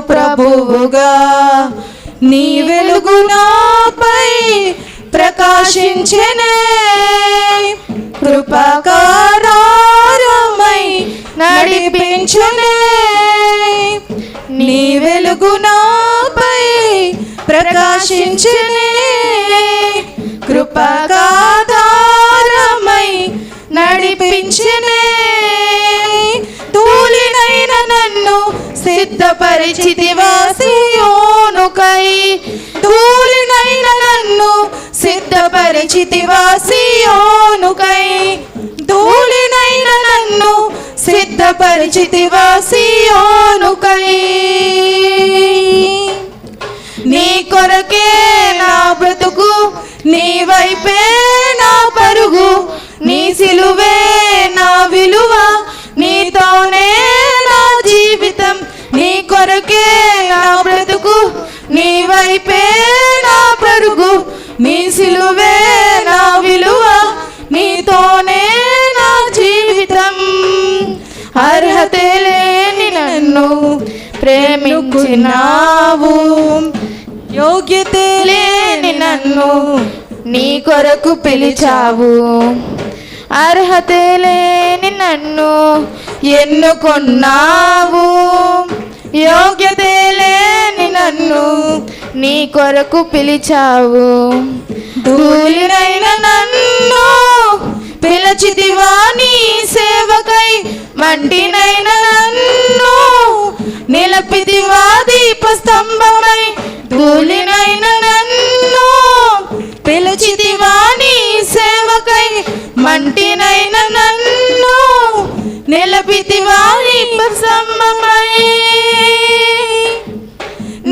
ప్రభువుగా నీ వెలుగు నాపై ప్రకాశించెనే. కృపాకారమై నడిపించునే. నీ వెలుగు నాపై ప్రకాశించునే. కృపాకారమై నడిపించునే. ధూళినైన నన్ను సిద్ధపరిచితివా సియోనుకై. ధూళినైన నన్ను సిద్ధపరిచితివా సియోనుకై. ధూళినైన నన్ను సిద్ధపరిచితివా సియోనుకై. నీ కొరకే నా బ్రతుకు, నీ వైపే నా పరుగు. నీ సిలువే నా విలువ, నీతోనే నా జీవితం. నీ కొరకే నా బ్రతుకు, నీ వైపే నా పరుగు. నీ సిలువే నా విలువ, నీతోనే నా జీవితం. అర్హతే లేని నన్ను ప్రేమించినావు, యోగ్యతే లేని నన్ను నీ కొరకు పిలిచావు. అర్హతే లేని నన్ను ఎన్నుకొన్నావు, యోగ్యతే లేని నన్ను నీ కొరకు పిలిచావు. ధూళినైన నన్ను పిలిచితివా నీ సేవకై. మంటినైన నన్ను నిలపితివా దీపస్తంభమై. ధూళినైన నన్ను పిలిచితివా నీ సేవకై. మంటినైన నన్ను నిలపితివా దీపస్తంభమై.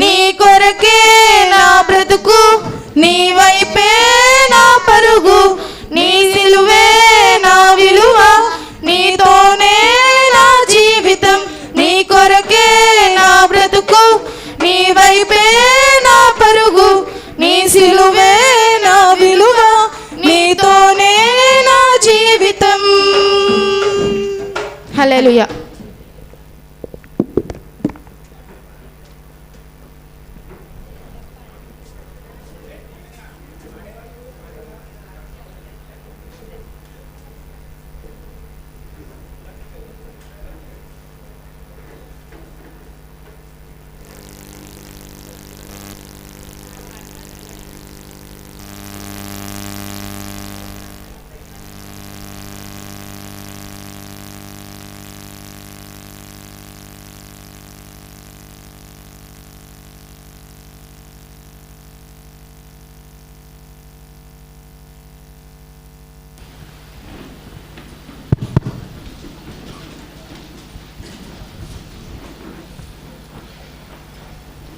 నీ కొరకే నా బ్రతుకు, నీ వైపే నా పరుగు. నీ సిలువే నా విలువ, నీతోనే నా జీవితం. నీ కొరకే నా బ్రతుకు, నీ వైపే నా పరుగు. నీ సిలువే నా విలువ, నీతోనే నా జీవితం. హల్లెలూయా.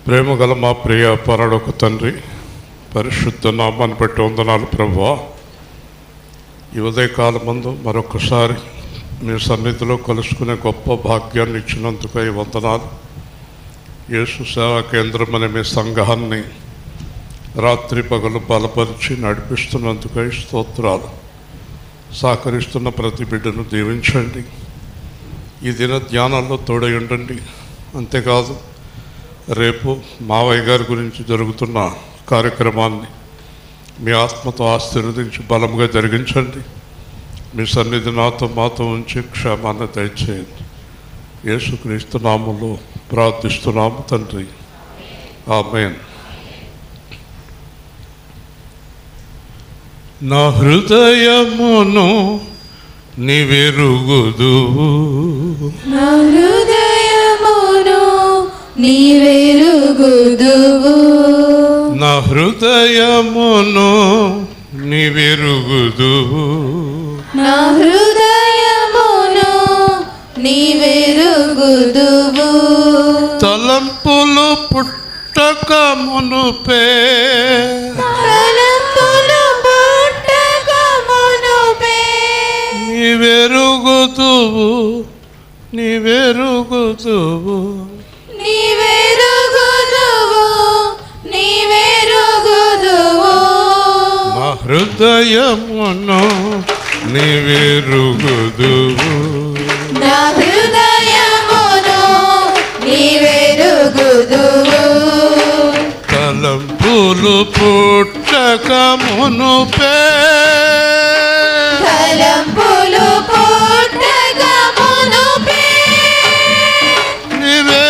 ప్రేమగల మా ప్రియ పరలోక తండ్రి, పరిశుద్ధ నామాన్ని బట్టి వందనాలు ప్రభువా. ఈ ఉదయకాలం ముందు మరొకసారి మీ సన్నిధిలో కలుసుకునే గొప్ప భాగ్యాన్ని ఇచ్చినందుకై వందనాలు. యేసు సేవా కేంద్రం అనే మీ సంఘాన్ని రాత్రి పగలు బలపరిచి నడిపిస్తున్నందుకై స్తోత్రాలు. సహకరిస్తున్న ప్రతి బిడ్డను దీవించండి. ఈ దిన ధ్యానాల్లో తోడై ఉండండి. అంతేకాదు, రేపు మావయ్య గారి గురించి జరుగుతున్న కార్యక్రమాన్ని మీ ఆత్మతో ఆశీర్వదించి బలంగా జరిగించండి. మీ సన్నిధి నాతో మాతో ఉంచి క్షేమాన్ని దయచేయండి. యేసుక్రీస్తు నామములో ప్రార్థిస్తున్నాము తండ్రి, ఆమేన్. నా హృదయమును నీవెరుగుదువు, నా హృదయమును నీవెరుగుదువు, నా హృదయమును నీవెరుగుదువు, నా హృదయమును నీవెరుగుదువు. తలంపులు పుట్టక మునుపే, తలంపులు పుట్టక మునుపే నీవెరుగుదువు, నీవెరుగుదువు, నీవెరుగుదువు, నీవెరుగుదువు. నా హృదయమును నీవెరుగుదువు, నా హృదయమును నీవెరుగుదువు. తలంపులు పుట్టక మునుపే తలంపులు పుట్టక మునుపే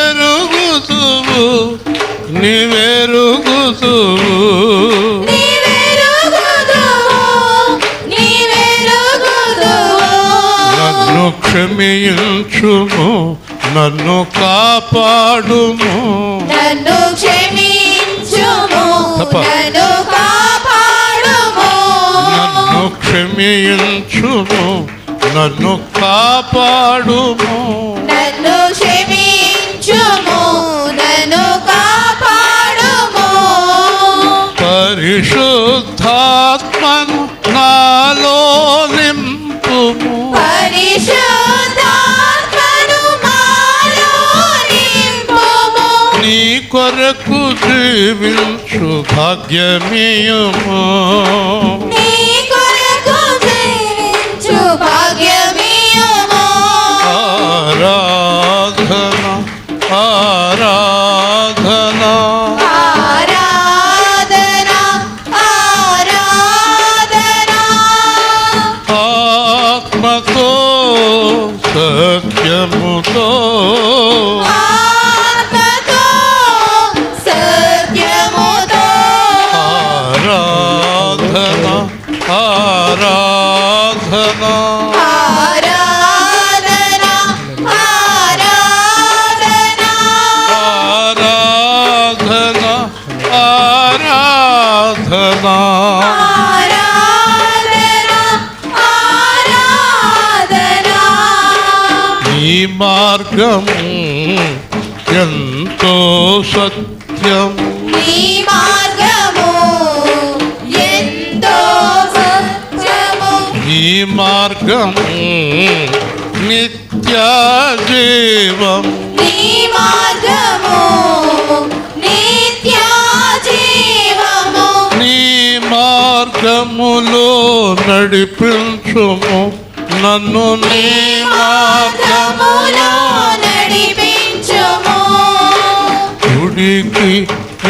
నీవెరుగుదువు నీవెరుగుదువు నన్ను క్షమించుము నన్ను కాపాడుము నన్ను క్షమించుము నన్ను కాపాడుము నన్ను క్షమించుము నన్ను కాపాడుము నన్ను క్షమించుము నన్ను కాపాడుము పరిశుద్ధాత్మను నాలో నింపుము పరిశుద్ధాత్మను నాలో నింపుము నీ కొరకు జీవించు భాగ్యమీయము నీ కొరకు జీవించు భాగ్యమీయము ఆరాధన ఆరాధన ఆరాధన ఆరాధన ఆత్మతో సత్యముతో ఆత్మతో సత్యముతో ఆరాధన ఆరాధన ఆరాధన ఆరాధన ఆరాధన ఆరాధన ఆరాధన ఆరాధన ఈ మార్గము ఎంతో సత్యము నీ మార్గము ఎంతో సత్యము ఈ మార్గము నిత్య జీవం నీ మార్గము నిత్య జీవము నీ మార్గములో నడిపించుము నన్ను నీ మార్గములో మార్గములో నడిపించుము కుడికి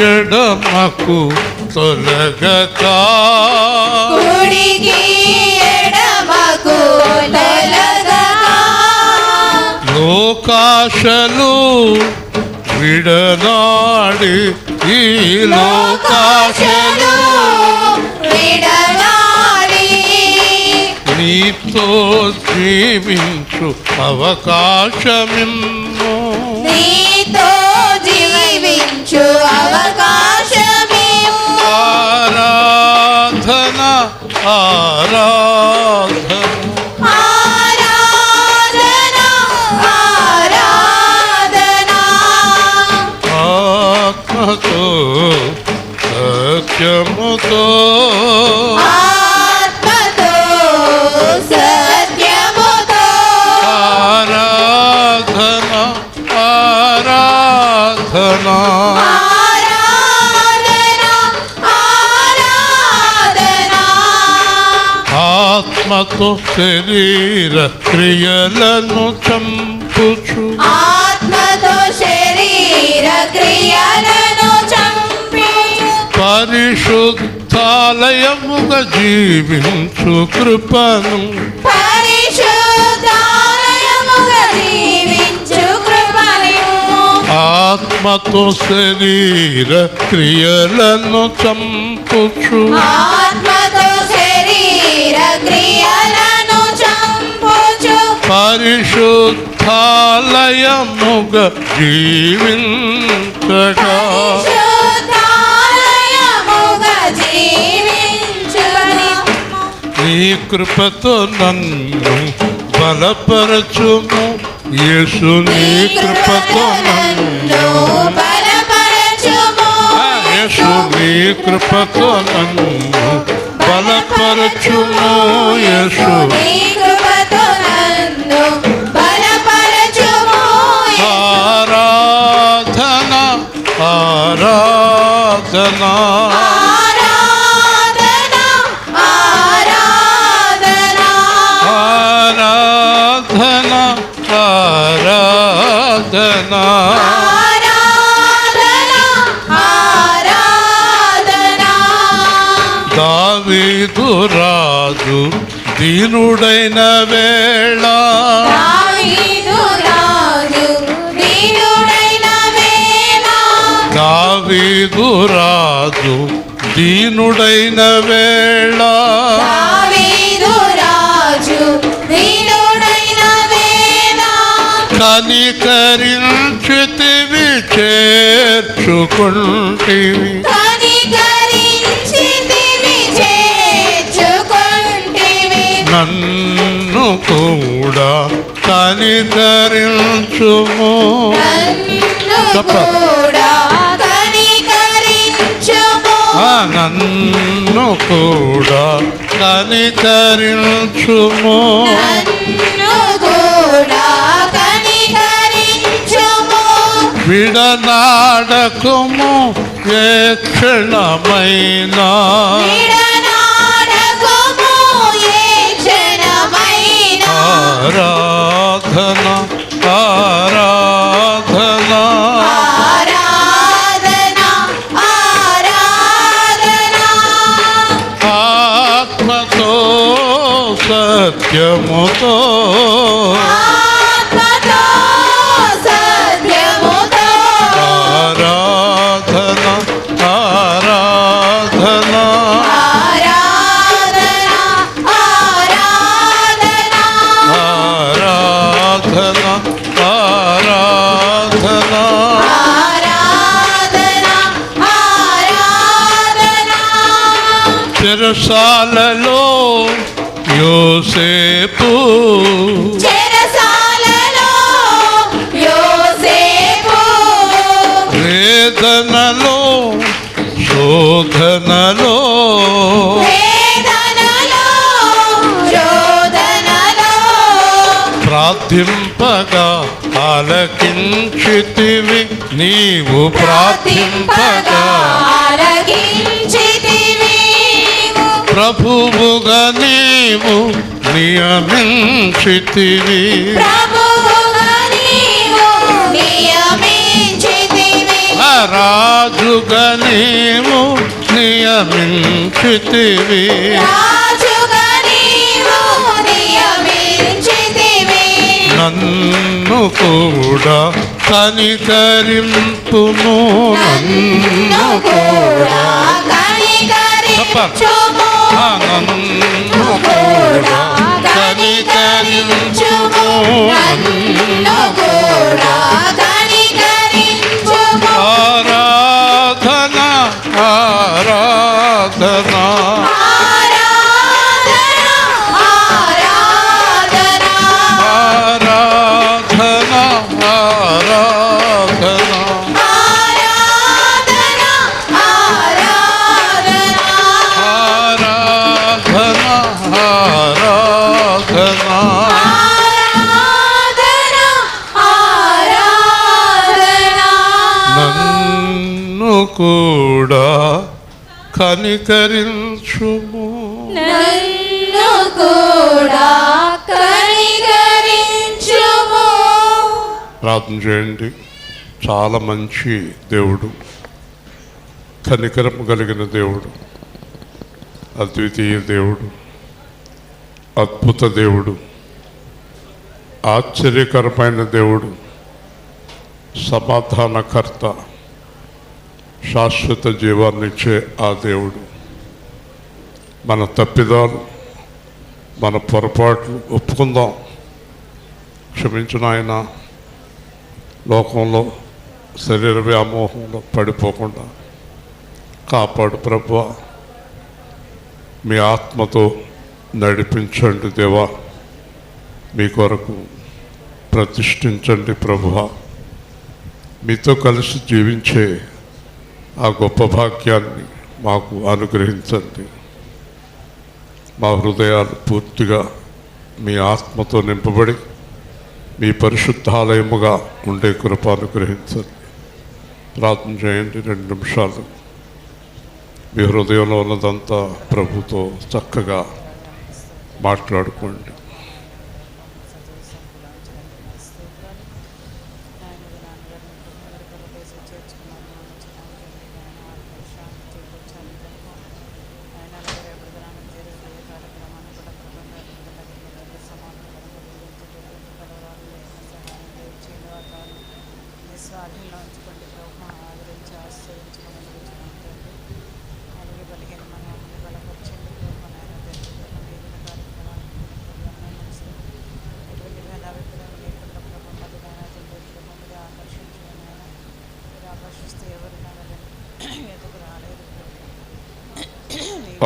ఎడమకు తొలగక కుడికి ఎడమకు తొలగగా లోకాశలు విడనాడి ఈ లోకాశలు లోకాశలు విడనాడి నీతో జీవించు అవకాశమిమ్ము నీతో జీవించు అవకాశమేమో ఆరాధన ఆరాధన ఆరాధన ఆరాధన ఆత్మతో సత్యముతో ఆత్మతో సత్యముతో ఆరాధన ఆరాధన ఆరాధన ఆరాధన ఆత్మతో శరీర క్రియలను చంపుచు ఆత్మతో శరీర క్రియలను చంపి పరిశుద్ధాలయముగా జీవించు కృపను పరిశుద్ధాలయముగా జీవించు కృపను ఆత్మతో శరీర క్రియలను చంపుచు ఆత్మతో శరీర క్రియలను చంపుచు పరిశుద్ధాలయముగా జీవించగా పరిశుద్ధాలయముగా జీవించుని నీ కృపతో నన్ను బలపరచుము యేసు నీ కృపతో నన్ను బలపరచుము యేసు నీ కృపతో నన్ను బలపరచుము యేసు నీ కృపతో నన్ను బలపరచుము ఆరాధన ఆరాధన ఆరాధన ఆరాధన ఆరాధన ఆరాధన ఆరాధన ఆరాధన దావీదు రాజు దీనుడైన వేళ దావీదు రాజు దీనుడైన వేళ దావీదు రాజు దీనుడైన వేళ దావీదు రాజు దీనుడైన వేళ కనికరించితివి చేర్చుకుంటివి కనికరించితివి చేర్చుకొంటివి నన్ను కూడా కనికరించుము నన్ను కూడా కనికరించుము నన్ను కూడా కనికరించుము నన్ను కూడా కనికరించుము విడనాడకుము ఏ క్షణమైనా విడనాడకుము ఏ క్షణమైనా ఆరాధన ఆరాధన ఆరాధన ఆరాధన ఆత్మతో సత్యముతో ఆత్మతో సత్యముతో ఆరాధన ఆరాధన ఆరాధన ఆరాధన ఆరాధన ఆరాధన ఆరాధన ఆరాధన చెరసాలలో యోసేపు చెరసాలలో యోసేపు వేదనలో శోధనలో వేదనలో శోధనలో ప్రార్థింపగా ఆలకించితివి నీవు ప్రార్థింపగా ఆలకించితివి ప్రభువుగా నీవు నియమించితివి ప్రభువుగా నీవు నియమించితివి రాజుగా నీవు నియమించితివి రాజుగా నీవు నియమించితివి నన్ను కూడా కనికరింపుము నన్ను కూడా కనికరించుము నన్ను కూడా కనికరించుము నన్ను కూడా కనికరించుము ఆరాధన ఆరాధన ఆరాధన ఆరాధన ఆరాధన ఆరాధన ఆరాధన ఆరాధన ఆరాధన ఆరాధన ఆరాధన నన్ను కూడా కనికరించుము నన్ను కూడా కనికరించుము ప్రార్థన చేయండి. చాలా మంచి దేవుడు, కనికరం కలిగిన దేవుడు, అద్వితీయ దేవుడు, అద్భుత దేవుడు, ఆశ్చర్యకరమైన దేవుడు, సమాధానకర్త, శాశ్వత జీవాన్నిచ్చే ఆ దేవుడు మన తప్పిదాలు మన పొరపాట్లు ఒప్పుకుందాం. క్షమించిన ఆయన లోకంలో శరీర వ్యామోహంలో పడిపోకుండా కాపాడు ప్రభువా. మీ ఆత్మతో నడిపించండి దేవా. మీ కొరకు ప్రతిష్ఠించండి ప్రభువా. మీతో కలిసి జీవించే ఆ గొప్ప భాగ్యాన్ని మాకు అనుగ్రహించండి. మా హృదయాలు పూర్తిగా మీ ఆత్మతో నింపబడి మీ పరిశుద్ధాలయముగా ఉండే కృప అనుగ్రహించండి. ప్రార్థన చేయండి. 2 నిమిషాలు మీ హృదయంలో ఉన్నదంతా ప్రభుతో చక్కగా మాట్లాడుకోండి.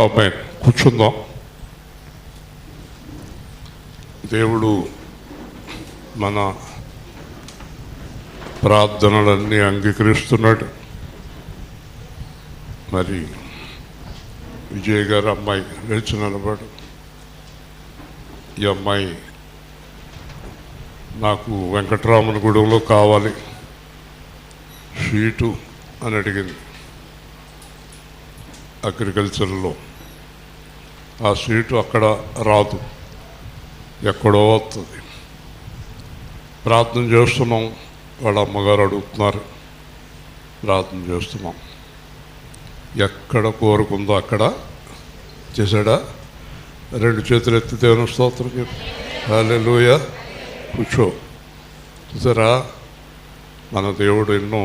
ఆమేన్. కూర్చుందాం. దేవుడు మన ప్రార్థనలన్నీ అంగీకరిస్తున్నాడు. మరి విజయ్ గారు అమ్మాయి లేచి నిలబడు. ఈ అమ్మాయి నాకు వెంకటరామన్ గూడెంలో కావాలి షీటు అని అడిగింది. అగ్రికల్చర్లో ఆ సీటు అక్కడ రాదు, ఎక్కడో వస్తుంది. ప్రార్థన చేస్తున్నాం, వాళ్ళ అమ్మగారు అడుగుతున్నారు, ప్రార్థన చేస్తున్నాం. ఎక్కడ కోరుకుందో అక్కడ చేశాడా? 2 చేతులు ఎత్తి దేవుని స్తోత్రం చెప్పు. హల్లెలూయా. కూర్చో. చూసారా, మన దేవుడు ఎన్నో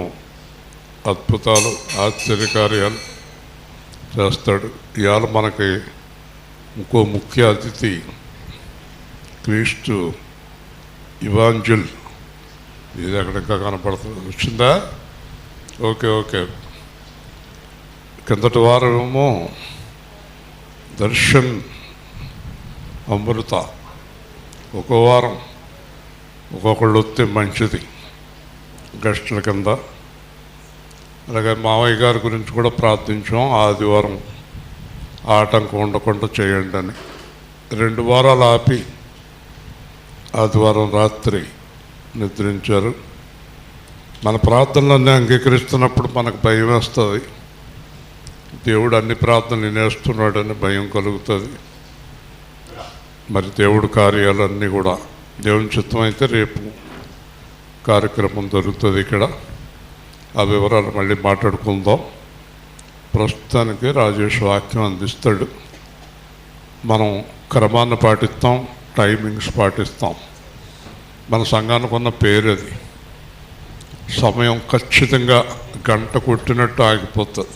అద్భుతాలు ఆశ్చర్యకార్యాలు చేస్తాడు. ఇవాళ మనకి ఇంకో ముఖ్య అతిథి క్రీస్తు ఇవాంజల్. ఇది ఎక్కడికా కనపడుతుంది, వచ్చిందా? ఓకే. కిందటి వారమేమో దర్శన్ అమృత. ఒక్కో వారం ఒక్కొక్కళ్ళు వస్తే మంచిది గెస్టుల కింద. అలాగే మావయ్య గారి గురించి కూడా ప్రార్థించాం. ఆదివారం ఆటంకం ఉండకుండా చేయండి అని. 2 వారాలు ఆపి ఆదివారం రాత్రి నిద్రించారు. మన ప్రార్థనలన్నీ అంగీకరిస్తున్నప్పుడు మనకు భయం వేస్తుంది. దేవుడు అన్ని ప్రార్థనలు వినేస్తున్నాడని భయం కలుగుతుంది. మరి దేవుడు కార్యాలన్నీ కూడా దేవుని చిత్తం అయితే రేపు కార్యక్రమం జరుగుతుంది ఇక్కడ. ఆ వివరాలు మళ్ళీ మాట్లాడుకుందాం. ప్రస్తుతానికి రాజేష్ వాక్యం అందిస్తాడు. మనం క్రమాన్ని పాటిస్తాం, టైమింగ్స్ పాటిస్తాం. మన సంఘానికి ఉన్న పేరు అది. సమయం ఖచ్చితంగా గంట కొట్టినట్టు ఆగిపోతుంది.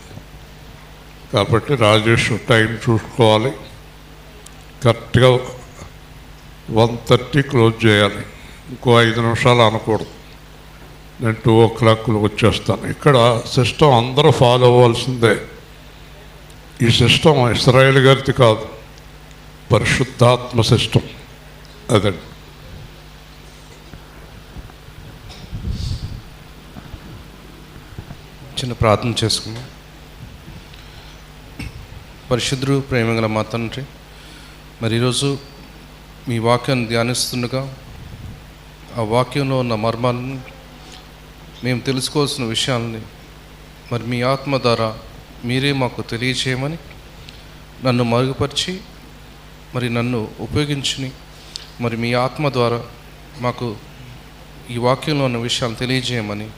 కాబట్టి రాజేష్ టైం చూసుకోవాలి. కరెక్ట్గా 1:30 క్లోజ్ చేయాలి. ఇంకో 5 నిమిషాలు అనకూడదు. నేను 2 o'clock వచ్చేస్తాను. ఇక్కడ సిస్టమ్ అందరూ ఫాలో అవ్వాల్సిందే. ఈ సిస్టమ్ ఇస్రాయేల్ గారిది కాదు, పరిశుద్ధాత్మ సిస్టమ్ అదండి. చిన్న ప్రార్థన చేసుకుందాం. పరిశుద్ధుడు, ప్రేమగల మా తండ్రి, మరి ఈరోజు మీ వాక్యాన్ని ధ్యానిస్తుండగా ఆ వాక్యంలో ఉన్న మర్మాలను, మేము తెలుసుకోవాల్సిన విషయాలని మరి మీ ఆత్మ ద్వారా మీరే మాకు తెలియచేయమని, నన్ను మరుగుపరిచి మరి నన్ను ఉపయోగించుని మరి మీ ఆత్మ ద్వారా మాకు ఈ వాక్యంలో ఉన్న విషయాలు తెలియజేయమని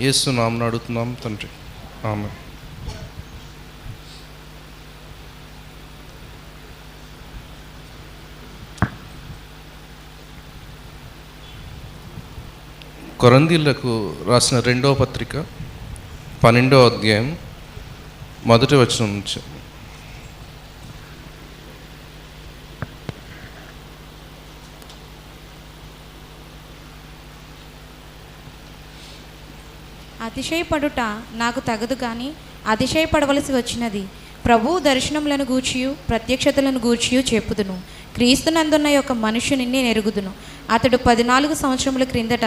యేసు నామమున అడుగుతున్నాం తండ్రి. ఆమేన్. కొరంథీయులకు రాసిన 2వ పత్రిక 12వ అధ్యాయం 1వ వచనం నుంచి. అతిశయపడుట నాకు తగదు కానీ అతిశయపడవలసి వచ్చినది. ప్రభువు దర్శనములను గూర్చియు ప్రత్యక్షతలను గూర్చియు చెప్పుదును. క్రీస్తునందున్న యొక్క మనుషుని నేను ఎరుగుదును. అతడు 14 సంవత్సరముల క్రిందట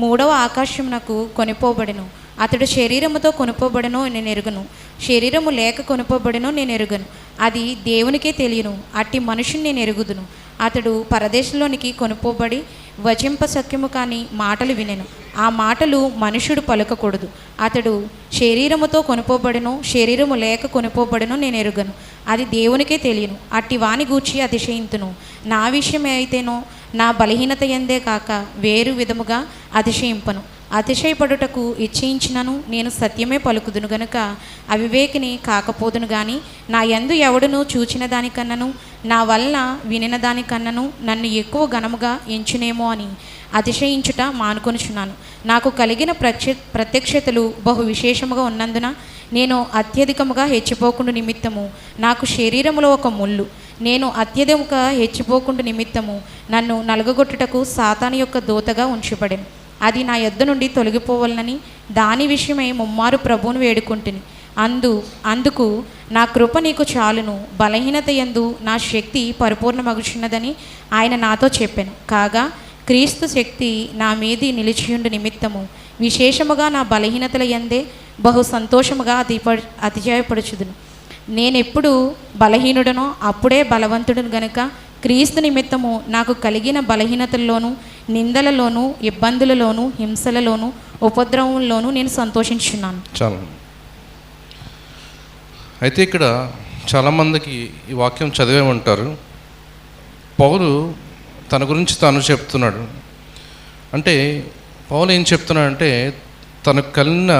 3వ ఆకాశమునకు కొనిపోబడెను. అతడు శరీరముతో కొనుపోబడెనో నేను ఎరుగను, శరీరము లేక కొనుపోబడెనో నేను ఎరుగను. అది దేవునికే తెలియను. అట్టి మనుషుని నేను ఎరుగుదును. అతడు పరదేశంలోనికి కొనుపోబడి వచింప సఖ్యము కాని మాటలు వినెను. ఆ మాటలు మనుషుడు పలుకకూడదు. అతడు శరీరముతో కొనుపోబడెనో శరీరము లేక కొనుపోబడెనో నేను ఎరుగను. అది దేవునికే తెలియను. అట్టి వాని గూర్చి అతిశయింతును. నా విషయమే అయితేనో నా బలహీనత ఎందే కాక వేరు విధముగా అతిశయింపను. అతిశయపడుటకు ఇచ్ఛయించినను నేను సత్యమే పలుకుదును గనుక అవివేకిని కాకపోదును. కానీ నా యందు ఎవడును చూచిన దానికన్నను నా వలన వినిన దానికన్నను నన్ను ఎక్కువ ఘనముగా ఎంచునేమో అని అతిశయించుట మానుకొనుచున్నాను. నాకు కలిగిన ప్రత్యక్షతలు బహు విశేషముగా ఉన్నందున నేను అత్యధికముగా హెచ్చిపోకుండా నిమిత్తము నాకు శరీరములో ఒక ముళ్ళు. నేను అత్యధికముగా హెచ్చిపోకుండా నిమిత్తము నన్ను నలగగొట్టుటకు సాతాను యొక్క దూతగా ఉంచబడెను. అది నా యొద్ద నుండి తొలగిపోవాలని దాని విషయమై ముమ్మారు ప్రభువును వేడుకుంటుని. అందుకు నా కృప నీకు చాలును, బలహీనత యందు నా శక్తి పరిపూర్ణమగుచున్నదని ఆయన నాతో చెప్పాను. కాగా క్రీస్తు శక్తి నా మీది నిలిచియుండు నిమిత్తము విశేషముగా నా బలహీనతల యందే బహు సంతోషముగా అతిశయపడుచుదును. నేనెప్పుడు బలహీనుడనో అప్పుడే బలవంతుడును గనుక క్రీస్తు నిమిత్తము నాకు కలిగిన బలహీనతల్లోనూ, నిందలలోనూ, ఇబ్బందులలోనూ, హింసలలోనూ, ఉపద్రవంలోనూ నేను సంతోషించున్నాను. చాలా. అయితే ఇక్కడ చాలామందికి ఈ వాక్యం చదివే ఉంటారు. పౌలు తన గురించి తాను చెప్తున్నాడు. అంటే పౌలు ఏం చెప్తున్నాడంటే తనకు కలిగిన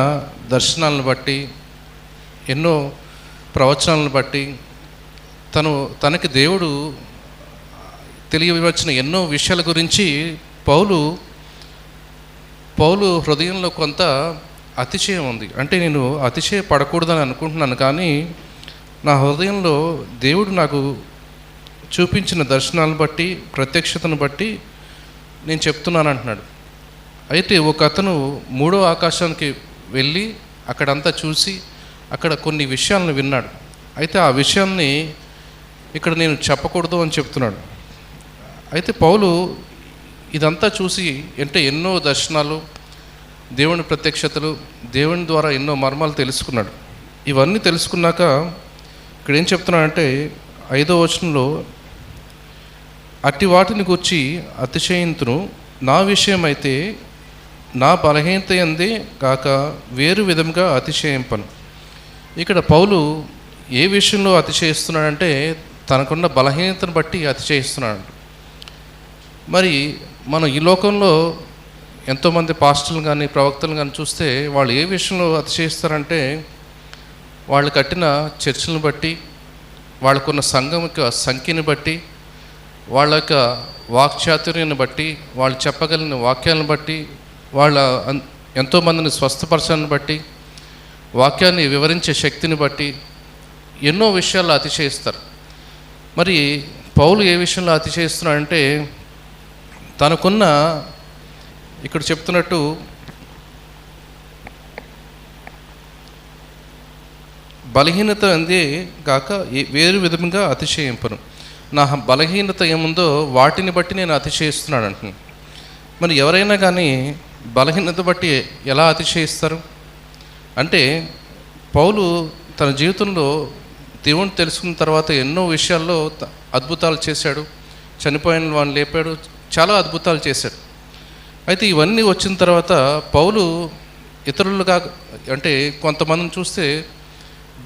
దర్శనాలను బట్టి, ఎన్నో ప్రవచనాలను బట్టి, తనకి దేవుడు తెలియవచ్చిన ఎన్నో విషయాల గురించి పౌలు హృదయంలో కొంత అతిశయం ఉంది. అంటే నేను అతిశయపడకూడదని అనుకుంటున్నాను, కానీ నా హృదయంలో దేవుడు నాకు చూపించిన దర్శనాలను బట్టి, ప్రత్యక్షతను బట్టి నేను చెప్తున్నాను అంటున్నాడు. అయితే ఒక అతను 3వ ఆకాశానికి వెళ్ళి అక్కడంతా చూసి అక్కడ కొన్ని విషయాలను విన్నాడు. అయితే ఆ విషయాన్ని ఇక్కడ నేను చెప్పకూడదు అని చెప్తున్నాడు. అయితే పౌలు ఇదంతా చూసి అంటే ఎన్నో దర్శనాలు, దేవుని ప్రత్యక్షతలు, దేవుని ద్వారా ఎన్నో మర్మాలు తెలుసుకున్నాడు. ఇవన్నీ తెలుసుకున్నాక ఇక్కడ ఏం చెప్తున్నాడంటే 5వ వచనంలో, అట్టి వాటిని గూర్చి అతిశయింతును, నా విషయమైతే నా బలహీనత యందే కాక వేరు విధంగా అతిశయింపను. ఇక్కడ పౌలు ఏ విషయంలో అతిశయిస్తున్నాడంటే తనకున్న బలహీనతను బట్టి అతిశయిస్తున్నాడు. మరి మనం ఈ లోకంలో ఎంతోమంది పాస్టర్లు కానీ ప్రవక్తలు కానీ చూస్తే వాళ్ళు ఏ విషయంలో అతిశయిస్తారంటే వాళ్ళు కట్టిన చర్చిలను బట్టి, వాళ్ళకున్న సంఘం యొక్క సంఖ్యని బట్టి, వాళ్ళ యొక్క వాక్చాతుర్యాన్ని బట్టి, వాళ్ళు చెప్పగలిగిన వాక్యాలను బట్టి, వాళ్ళ ఎంతోమందిని స్వస్థపరచాలని బట్టి, వాక్యాన్ని వివరించే శక్తిని బట్టి ఎన్నో విషయాల్లో అతిశయిస్తారు. మరి పౌలు ఏ విషయంలో అతిశయిస్తున్నాడంటే తనకున్న, ఇక్కడ చెప్తున్నట్టు బలహీనత అందే కాక వేరు విధంగా అతిశయింపను. నా బలహీనత ఏముందో వాటిని బట్టి నేను అతిశయిస్తున్నాను అంటున్నాను. మరి ఎవరైనా కానీ బలహీనత బట్టి ఎలా అతిశయిస్తారు అంటే, పౌలు తన జీవితంలో దేవుని తెలుసుకున్న తర్వాత ఎన్నో విషయాల్లో అద్భుతాలు చేశాడు. చనిపోయిన వాళ్ళని లేపాడు, చాలా అద్భుతాలు చేశాడు. అయితే ఇవన్నీ వచ్చిన తర్వాత పౌలు ఇతరులుగా అంటే కొంతమందిని చూస్తే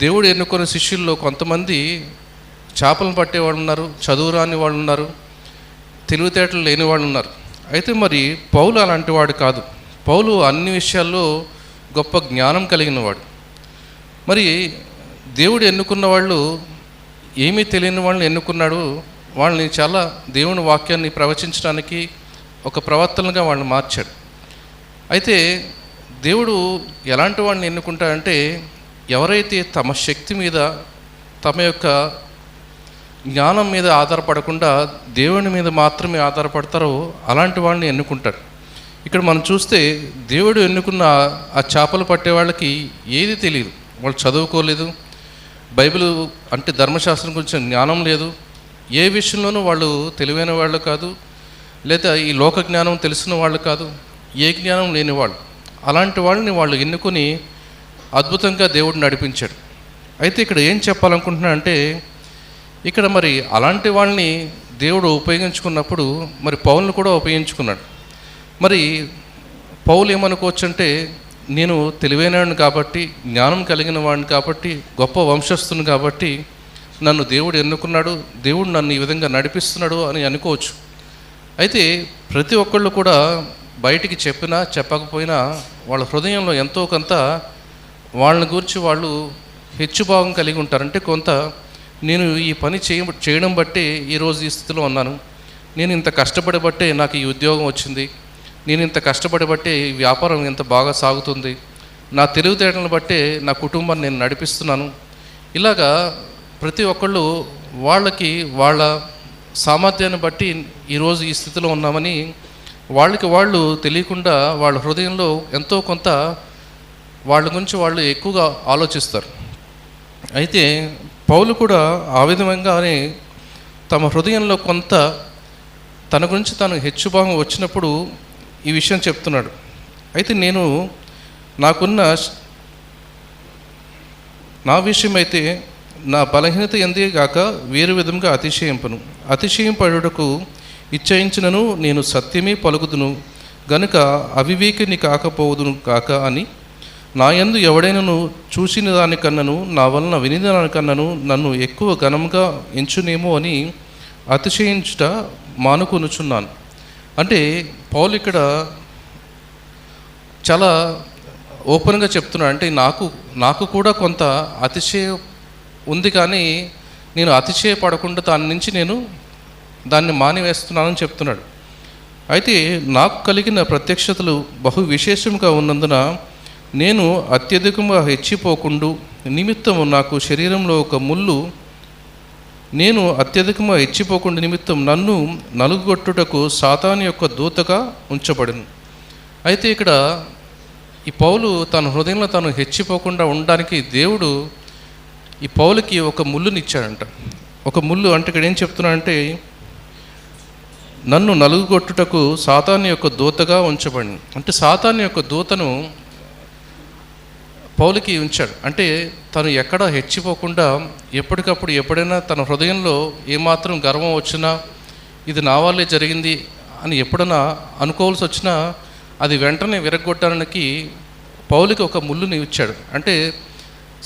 దేవుడు ఎన్నుకున్న శిష్యుల్లో కొంతమంది చేపలను పట్టేవాళ్ళు ఉన్నారు, చదువు రాని వాళ్ళు ఉన్నారు, తెలివితేటలు లేని వాళ్ళు ఉన్నారు. అయితే మరి పౌలు అలాంటి వాడు కాదు. పౌలు అన్ని విషయాల్లో గొప్ప జ్ఞానం కలిగిన వాడు. మరి దేవుడు ఎన్నుకున్న వాళ్ళు, ఏమీ తెలియని వాళ్ళని ఎన్నుకున్నాడు. వాళ్ళని చాలా దేవుని వాక్యాన్ని ప్రవచించడానికి ఒక ప్రవర్తనగా వాళ్ళని మార్చాడు. అయితే దేవుడు ఎలాంటి వాళ్ళని ఎన్నుకుంటాడంటే ఎవరైతే తమ శక్తి మీద, తమ యొక్క జ్ఞానం మీద ఆధారపడకుండా దేవుని మీద మాత్రమే ఆధారపడతారో అలాంటి వాళ్ళని ఎన్నుకుంటాడు. ఇక్కడ మనం చూస్తే దేవుడు ఎన్నుకున్న ఆ చేపలు పట్టే వాళ్ళకి ఏది తెలియదు, వాళ్ళు చదువుకోలేదు, బైబిల్ అంటే ధర్మశాస్త్రం గురించి జ్ఞానం లేదు, ఏ విషయంలోనూ వాళ్ళు తెలివైన వాళ్ళు కాదు, లేదా ఈ లోక జ్ఞానం తెలిసిన వాళ్ళు కాదు, ఏ జ్ఞానం లేని వాళ్ళు. అలాంటి వాళ్ళని వాళ్ళు ఎన్నుకొని అద్భుతంగా దేవుడు నడిపించాడు. అయితే ఇక్కడ ఏం చెప్పాలనుకుంటున్నా అంటే ఇక్కడ మరి అలాంటి వాళ్ళని దేవుడు ఉపయోగించుకున్నప్పుడు మరి పౌలుని కూడా ఉపయోగించుకున్నాడు. మరి పౌలు ఏమనుకోవచ్చు అంటే నేను తెలివైనవాడిని కాబట్టి, జ్ఞానం కలిగిన వాడిని కాబట్టి, గొప్ప వంశస్థుని కాబట్టి నన్ను దేవుడు ఎన్నుకున్నాడు, దేవుడు నన్ను ఈ విధంగా నడిపిస్తున్నాడు అని అనుకోవచ్చు. అయితే ప్రతి ఒక్కళ్ళు కూడా బయటికి చెప్పినా చెప్పకపోయినా వాళ్ళ హృదయంలో ఎంతో కొంత వాళ్ళని గురించి వాళ్ళు హెచ్చుభావం కలిగి ఉంటారు. అంటే కొంత నేను ఈ పని చేయడం బట్టే ఈరోజు ఈ స్థితిలో ఉన్నాను, నేను ఇంత కష్టపడబట్టే నాకు ఈ ఉద్యోగం వచ్చింది, నేను ఇంత కష్టపడబట్టే ఈ వ్యాపారం ఎంత బాగా సాగుతుంది, నా తెలివితేటలను బట్టే నా కుటుంబాన్ని నేను నడిపిస్తున్నాను. ఇలాగా ప్రతి ఒక్కళ్ళు వాళ్ళకి వాళ్ళ సామర్థ్యాన్ని బట్టి ఈరోజు ఈ స్థితిలో ఉన్నామని వాళ్ళకి వాళ్ళు తెలియకుండా వాళ్ళ హృదయంలో ఎంతో కొంత వాళ్ళ గురించి వాళ్ళు ఎక్కువగా ఆలోచిస్తారు. అయితే పౌలు కూడా ఆ విధంగానే తమ హృదయంలో కొంత తన గురించి తను హెచ్చుభావం వచ్చినప్పుడు ఈ విషయం చెప్తున్నాడు. అయితే నేను నాకున్న నా విషయం అయితే నా బలహీనత ఎందే గాక వేరు విధంగా అతిశయింపడుటకు ఇచ్చయించినను నేను సత్యమే పలుకుదును గనుక అవివేకిని కాకపోదును కాక అని నా యందు ఎవడైనను చూసిన దానికన్నను నా వలన విని దానికన్నను నన్ను ఎక్కువ ఘనంగా ఎంచునేమో అని అతిశయించుట మానుకొనుచున్నాను. అంటే పౌలు ఇక్కడ చాలా ఓపెన్గా చెప్తున్నాడు. అంటే నాకు కూడా కొంత అతిశయం ఉంది, కానీ నేను అతిశయపడకుండా దాని నుంచి నేను దాన్ని మానివేస్తున్నానని చెప్తున్నాడు. అయితే నాకు కలిగిన ప్రత్యక్షతలు బహు విశేషంగా ఉన్నందున నేను అత్యధికంగా హెచ్చిపోకుండా నిమిత్తము నాకు శరీరంలో ఒక ముళ్ళు నేను అత్యధికంగా హెచ్చిపోకుండా నిమిత్తం నన్ను నలుగొట్టుటకు సాతాను యొక్క దూతగా ఉంచబడిను. అయితే ఇక్కడ ఈ పౌలు తన హృదయంలో తను హెచ్చిపోకుండా ఉండడానికి దేవుడు ఈ పౌలుకి ఒక ముళ్ళునిచ్చాడంట. ఒక ముళ్ళు అంటే ఇక్కడ ఏం చెప్తున్నాడంటే నన్ను నలుగొట్టుటకు సాతాను యొక్క దూతగా ఉంచబడింది. అంటే సాతాను యొక్క దూతను పౌలుకి ఉంచాడు. అంటే తను ఎక్కడ హెచ్చిపోకుండా ఎప్పటికప్పుడు ఎప్పుడైనా తన హృదయంలో ఏమాత్రం గర్వం వచ్చినా ఇది నా వల్లే జరిగింది అని ఎప్పుడైనా అనుకోవాల్సి వచ్చినా అది వెంటనే విరగొట్టడానికి పౌలుకి ఒక ముళ్ళుని ఇచ్చాడు. అంటే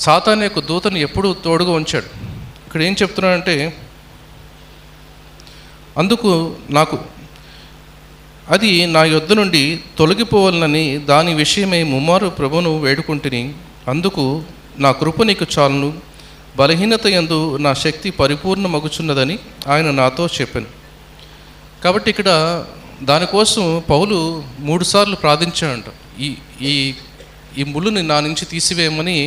సాతాను యొక్క దూతను ఎప్పుడూ తోడుగా ఉంచాడు. ఇక్కడ ఏం చెప్తున్నాడంటే అందుకు నాకు అది నా యొద్ద నుండి తొలగిపోవాలని దాని విషయమై ముమ్మారు ప్రభువును వేడుకుంటుని అందుకు నా కృప నీకు చాలును బలహీనత యందు నా శక్తి పరిపూర్ణమగుచున్నదని ఆయన నాతో చెప్పాను. కాబట్టి ఇక్కడ దానికోసం పౌలు 3 సార్లు ప్రార్థించాడంట. ఈ ముళ్ళుని నా నుంచి తీసివేయమని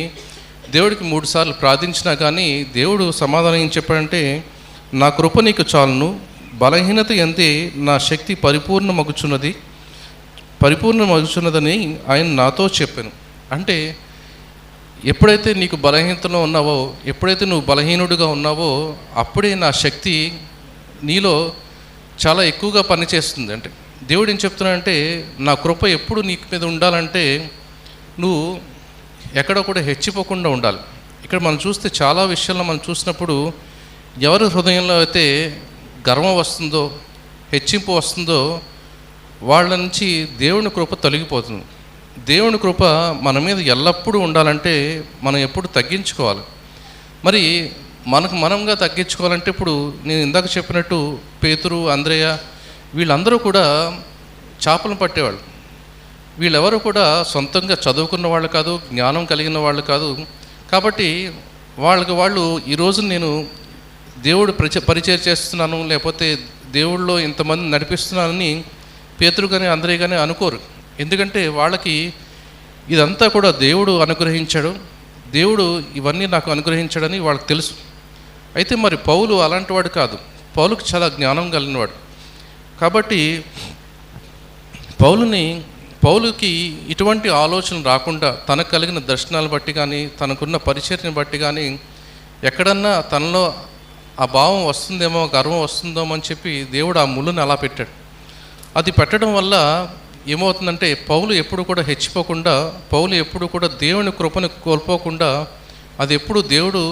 దేవుడికి 3 సార్లు ప్రార్థించినా కానీ దేవుడు సమాధానం ఏం చెప్పాడంటే నా కృప నీకు చాలును బలహీనత ఎంతే నా శక్తి పరిపూర్ణమగుచున్నదని ఆయన నాతో చెప్పాను. అంటే ఎప్పుడైతే నీకు బలహీనతలో ఉన్నావో, ఎప్పుడైతే నువ్వు బలహీనుడిగా ఉన్నావో అప్పుడే నా శక్తి నీలో చాలా ఎక్కువగా పనిచేస్తుంది. అంటే దేవుడు ఏం చెప్తున్నాడంటే నా కృప ఎప్పుడు నీకు మీద ఉండాలంటే నువ్వు ఎక్కడ కూడా హెచ్చిపోకుండా ఉండాలి. ఇక్కడ మనం చూస్తే చాలా విషయాల్లో మనం చూసినప్పుడు ఎవరి హృదయంలో అయితే గర్వం వస్తుందో హెచ్చింపు వస్తుందో వాళ్ళ నుంచి దేవుని కృప తొలగిపోతుంది. దేవుని కృప మన మీద ఎల్లప్పుడూ ఉండాలంటే మనం ఎప్పుడు తగ్గించుకోవాలి. మరి మనకు మనంగా తగ్గించుకోవాలంటే ఇప్పుడు నేను ఇందాక చెప్పినట్టు పేతురు అంద్రేయ వీళ్ళందరూ కూడా చేపలను పట్టేవాళ్ళు. వీళ్ళెవరూ కూడా సొంతంగా చదువుకున్న వాళ్ళు కాదు, జ్ఞానం కలిగిన వాళ్ళు కాదు. కాబట్టి వాళ్ళు ఈరోజు నేను దేవుడు పరిచయం చేస్తున్నాను లేకపోతే దేవుళ్ళో ఇంతమంది నడిపిస్తున్నానని పేతురు కానీ అంద్రేయ కానీ అనుకోరు. ఎందుకంటే వాళ్ళకి ఇదంతా కూడా దేవుడు అనుగ్రహించాడు, దేవుడు ఇవన్నీ నాకు అనుగ్రహించాడని వాళ్ళకి తెలుసు. అయితే మరి పౌలు అలాంటి వాడు కాదు, పౌలుకి చాలా జ్ఞానం కలిగినవాడు. కాబట్టి పౌలుకి ఇటువంటి ఆలోచన రాకుండా తనకు కలిగిన దర్శనాలు బట్టి కానీ తనకున్న పరిచర్యను బట్టి కానీ ఎక్కడన్నా తనలో ఆ భావం వస్తుందేమో గర్వం వస్తుందేమో అని చెప్పి దేవుడు ఆ ముళ్ళుని అలా పెట్టాడు. అది పెట్టడం వల్ల ఏమవుతుందంటే పౌలు ఎప్పుడు కూడా హెచ్చిపోకుండా, పౌలు ఎప్పుడు కూడా దేవుని కృపను కోల్పోకుండా అది ఎప్పుడు దేవుడు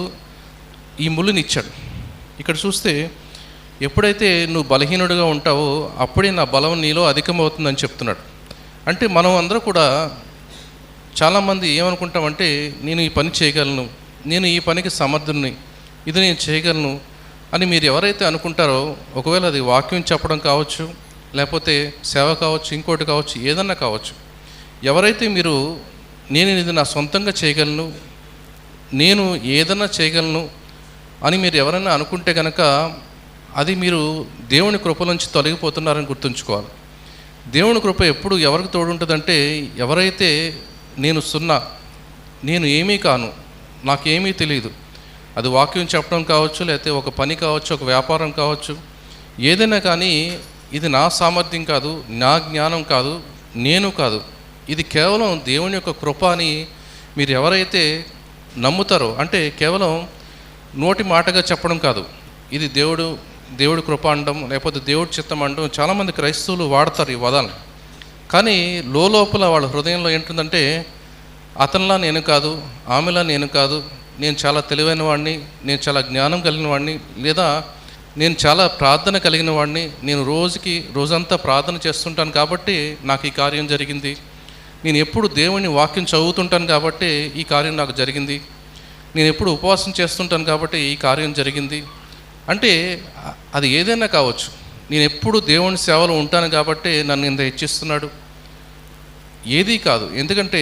ఈ ముళ్ళుని ఇచ్చాడు. ఇక్కడ చూస్తే ఎప్పుడైతే నువ్వు బలహీనుడిగా ఉంటావో అప్పుడే నా బలం నీలో అధికమవుతుందని చెప్తున్నాడు. అంటే మనం అందరూ కూడా చాలామంది ఏమనుకుంటామంటే నేను ఈ పని చేయగలను, నేను ఈ పనికి సమర్థుని, ఇది నేను చేయగలను అని మీరు ఎవరైతే అనుకుంటారో ఒకవేళ అది వాక్యం చెప్పడం కావచ్చు, లేకపోతే సేవ కావచ్చు, ఇంకోటి కావచ్చు, ఏదన్నా కావచ్చు. ఎవరైతే మీరు నేను ఇది నా సొంతంగా చేయగలను, నేను ఏదన్నా చేయగలను అని మీరు ఎవరైనా అనుకుంటే కనుక అది మీరు దేవుని కృప నుంచి తొలగిపోతున్నారని గుర్తుంచుకోవాలి. దేవుని కృప ఎప్పుడు ఎవరికి తోడుంటుందంటే ఎవరైతే నేను ఏమీ కాను, నాకేమీ తెలియదు, అది వాక్యం చెప్పడం కావచ్చు, లేకపోతే ఒక పని కావచ్చు, ఒక వ్యాపారం కావచ్చు, ఏదైనా కానీ ఇది నా సామర్థ్యం కాదు, నా జ్ఞానం కాదు, నేను కాదు, ఇది కేవలం దేవుని యొక్క కృప అని మీరు ఎవరైతే నమ్ముతారో, అంటే కేవలం నోటి మాటగా చెప్పడం కాదు, ఇది దేవుడి కృప అనడం, లేకపోతే దేవుడి చిత్తం అనడం చాలామంది క్రైస్తవులు వాడతారు ఈ పదాలను. కానీ లోపల వాళ్ళ హృదయంలో ఏంటుందంటే, అతనిలా నేను కాదు, ఆమెలా నేను కాదు, నేను చాలా తెలివైన వాడిని, నేను చాలా జ్ఞానం కలిగిన వాడిని, లేదా నేను చాలా ప్రార్థన కలిగిన వాడిని, నేను రోజంతా ప్రార్థన చేస్తుంటాను కాబట్టి నాకు ఈ కార్యం జరిగింది, నేను ఎప్పుడు దేవుని వాక్యం చదువుతుంటాను కాబట్టి ఈ కార్యం నాకు జరిగింది, నేను ఎప్పుడు ఉపవాసం చేస్తుంటాను కాబట్టి ఈ కార్యం జరిగింది. అంటే అది ఏదైనా కావచ్చు, నేను ఎప్పుడు దేవుని సేవలో ఉంటాను కాబట్టి నన్ను ఇంత హెచ్చిస్తున్నాడు. ఏదీ కాదు. ఎందుకంటే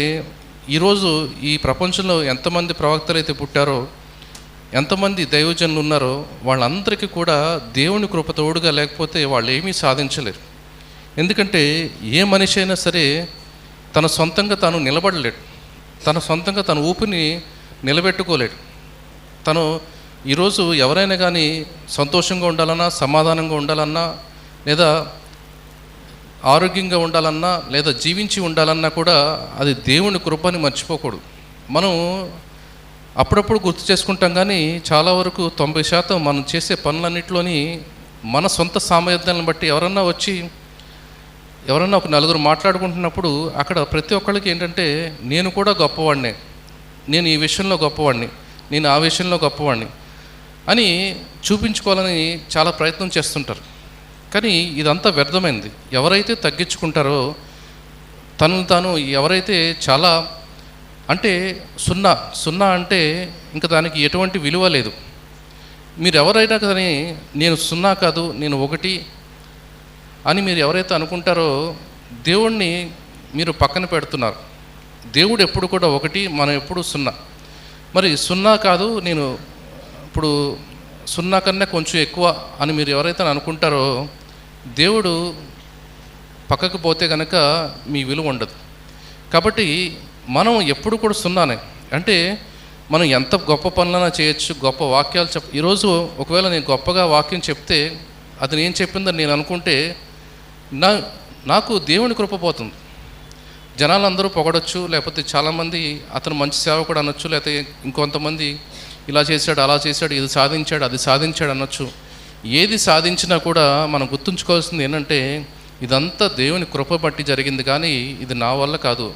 ఈరోజు ఈ ప్రపంచంలో ఎంతమంది ప్రవక్తలు అయితే పుట్టారో, ఎంతమంది దైవజనులు ఉన్నారో, వాళ్ళందరికీ కూడా దేవుని కృప తోడుగా లేకపోతే వాళ్ళు ఏమీ సాధించలేరు. ఎందుకంటే ఏ మనిషి అయినా సరే తన సొంతంగా తాను నిలబడలేడు, తన సొంతంగా తన ఊపిని నిలబెట్టుకోలేడు. తను ఈరోజు ఎవరైనా కానీ సంతోషంగా ఉండాలన్నా, సమాధానంగా ఉండాలన్నా, లేదా ఆరోగ్యంగా ఉండాలన్నా, లేదా జీవించి ఉండాలన్నా కూడా అది దేవుని కృపని మర్చిపోకూడదు. మనం అప్పుడప్పుడు గుర్తు చేసుకుంటాం, కానీ చాలా వరకు 90% మనం చేసే పనులన్నింటిలోని మన సొంత సామర్థ్యాలను బట్టి ఎవరన్నా ఒక నలుగురు మాట్లాడుకుంటున్నప్పుడు అక్కడ ప్రతి ఒక్కళ్ళకి ఏంటంటే, నేను కూడా గొప్పవాడినే, నేను ఈ విషయంలో గొప్పవాడిని, నేను ఆ విషయంలో గొప్పవాడిని అని చూపించుకోవాలని చాలా ప్రయత్నం చేస్తుంటారు. కానీ ఇదంతా వ్యర్థమైంది. ఎవరైతే తగ్గించుకుంటారో, తనను తాను ఎవరైతే చాలా అంటే సున్నా అంటే ఇంకా దానికి ఎటువంటి విలువ లేదు. మీరు ఎవరైనా కానీ నేను సున్నా కాదు, నేను ఒకటి అని మీరు ఎవరైతే అనుకుంటారో దేవుణ్ణి మీరు పక్కన పెడుతున్నారు. దేవుడు ఎప్పుడు కూడా ఒకటి, మనం ఎప్పుడు సున్నా. మరి సున్నా కాదు, నేను ఇప్పుడు సున్నా కన్నా కొంచెం ఎక్కువ అని మీరు ఎవరైతే అనుకుంటారో దేవుడు పక్కకు పోతే కనుక మీ విలువ ఉండదు. కాబట్టి మనం ఎప్పుడు కూడా సున్నానే. అంటే మనం ఎంత గొప్ప పనులైనా చేయొచ్చు, గొప్ప వాక్యాలు ఈరోజు ఒకవేళ నేను గొప్పగా వాక్యం చెప్తే అది నేను చెప్పిందని నేను అనుకుంటే నాకు దేవుని కృప పోతుంది. జనాలందరూ పొగడొచ్చు, లేకపోతే చాలామంది అతను మంచి సేవకుడు అనొచ్చు, లేకపోతే ఇంకొంతమంది ఇలా చేశాడు, అలా చేశాడు, ఇది సాధించాడు, అది సాధించాడు అనొచ్చు. ఏది సాధించినా కూడా మనం గుర్తుంచుకోవాల్సింది ఏంటంటే, ఇదంతా దేవుని కృప బట్టి జరిగింది, కానీ ఇది నా వల్ల కాదు.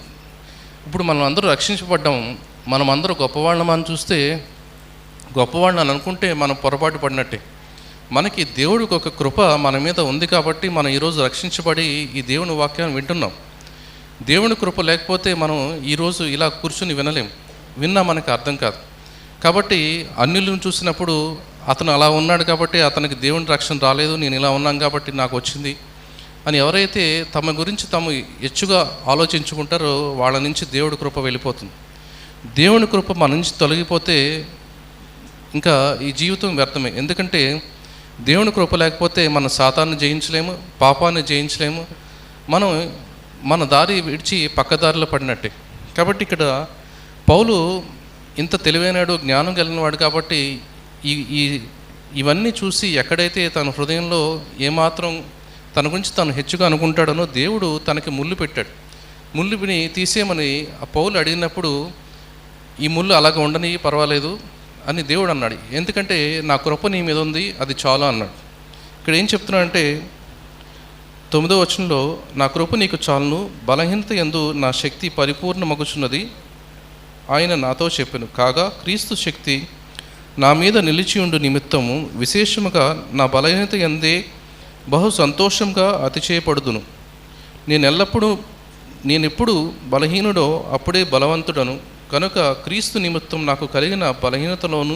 ఇప్పుడు మనం అందరూ రక్షించబడ్డాం, మనం అందరూ గొప్పవాళ్ళమని చూస్తే, గొప్పవాళ్ళని అనుకుంటే మనం పొరపాటు పడినట్టే. మనకి దేవుడికి ఒక కృప మన మీద ఉంది కాబట్టి మనం ఈరోజు రక్షించబడి ఈ దేవుని వాక్యాన్ని వింటున్నాం. దేవుని కృప లేకపోతే మనం ఈరోజు ఇలా కూర్చుని విన్నా మనకు అర్థం కాదు. కాబట్టి అన్యులను చూసినప్పుడు అతను అలా ఉన్నాడు కాబట్టి అతనికి దేవుని రక్షణ రాలేదు, నేను ఇలా ఉన్నాను కాబట్టి నాకు వచ్చింది అని ఎవరైతే తమ గురించి తాము హెచ్చుగా ఆలోచించుకుంటారో వాళ్ళ నుంచి దేవుడి కృప వెళ్ళిపోతుంది. దేవుని కృప మన నుంచి తొలగిపోతే ఇంకా ఈ జీవితం వ్యర్థమే. ఎందుకంటే దేవుని కృప లేకపోతే మన సాతాన్ని జయించలేము, పాపాన్ని జయించలేము, మనం మన దారి విడిచి పక్కదారిలో పడినట్టే. కాబట్టి ఇక్కడ పౌలు ఇంత తెలివైనడు, జ్ఞానం కలిగినవాడు కాబట్టి ఇవన్నీ చూసి ఎక్కడైతే తన హృదయంలో ఏమాత్రం తన గురించి తను హెచ్చుగా అనుకుంటాడనో దేవుడు తనకి ముళ్ళు పెట్టాడు. ముళ్ళుని తీసేయమని ఆ పౌలు అడిగినప్పుడు ఈ ముళ్ళు అలాగ ఉండని పర్వాలేదు అని దేవుడు అన్నాడు. ఎందుకంటే నా కృప నీ మీద ఉంది, అది చాలా అన్నాడు. ఇక్కడ ఏం చెప్తున్నాడంటే 9వ వచనంలో, నా కృప నీకు చాలును, బలహీనత యందు నా శక్తి పరిపూర్ణమగుచున్నది ఆయన నాతో చెప్పెను. కాగా క్రీస్తు శక్తి నా మీద నిలిచి ఉండు నిమిత్తము విశేషముగా నా బలహీనత యందే బహు సంతోషంగా అతిశయపడుదును. నేనెప్పుడు బలహీనుడో అప్పుడే బలవంతుడను. కనుక క్రీస్తు నిమిత్తం నాకు కలిగిన బలహీనతలోను,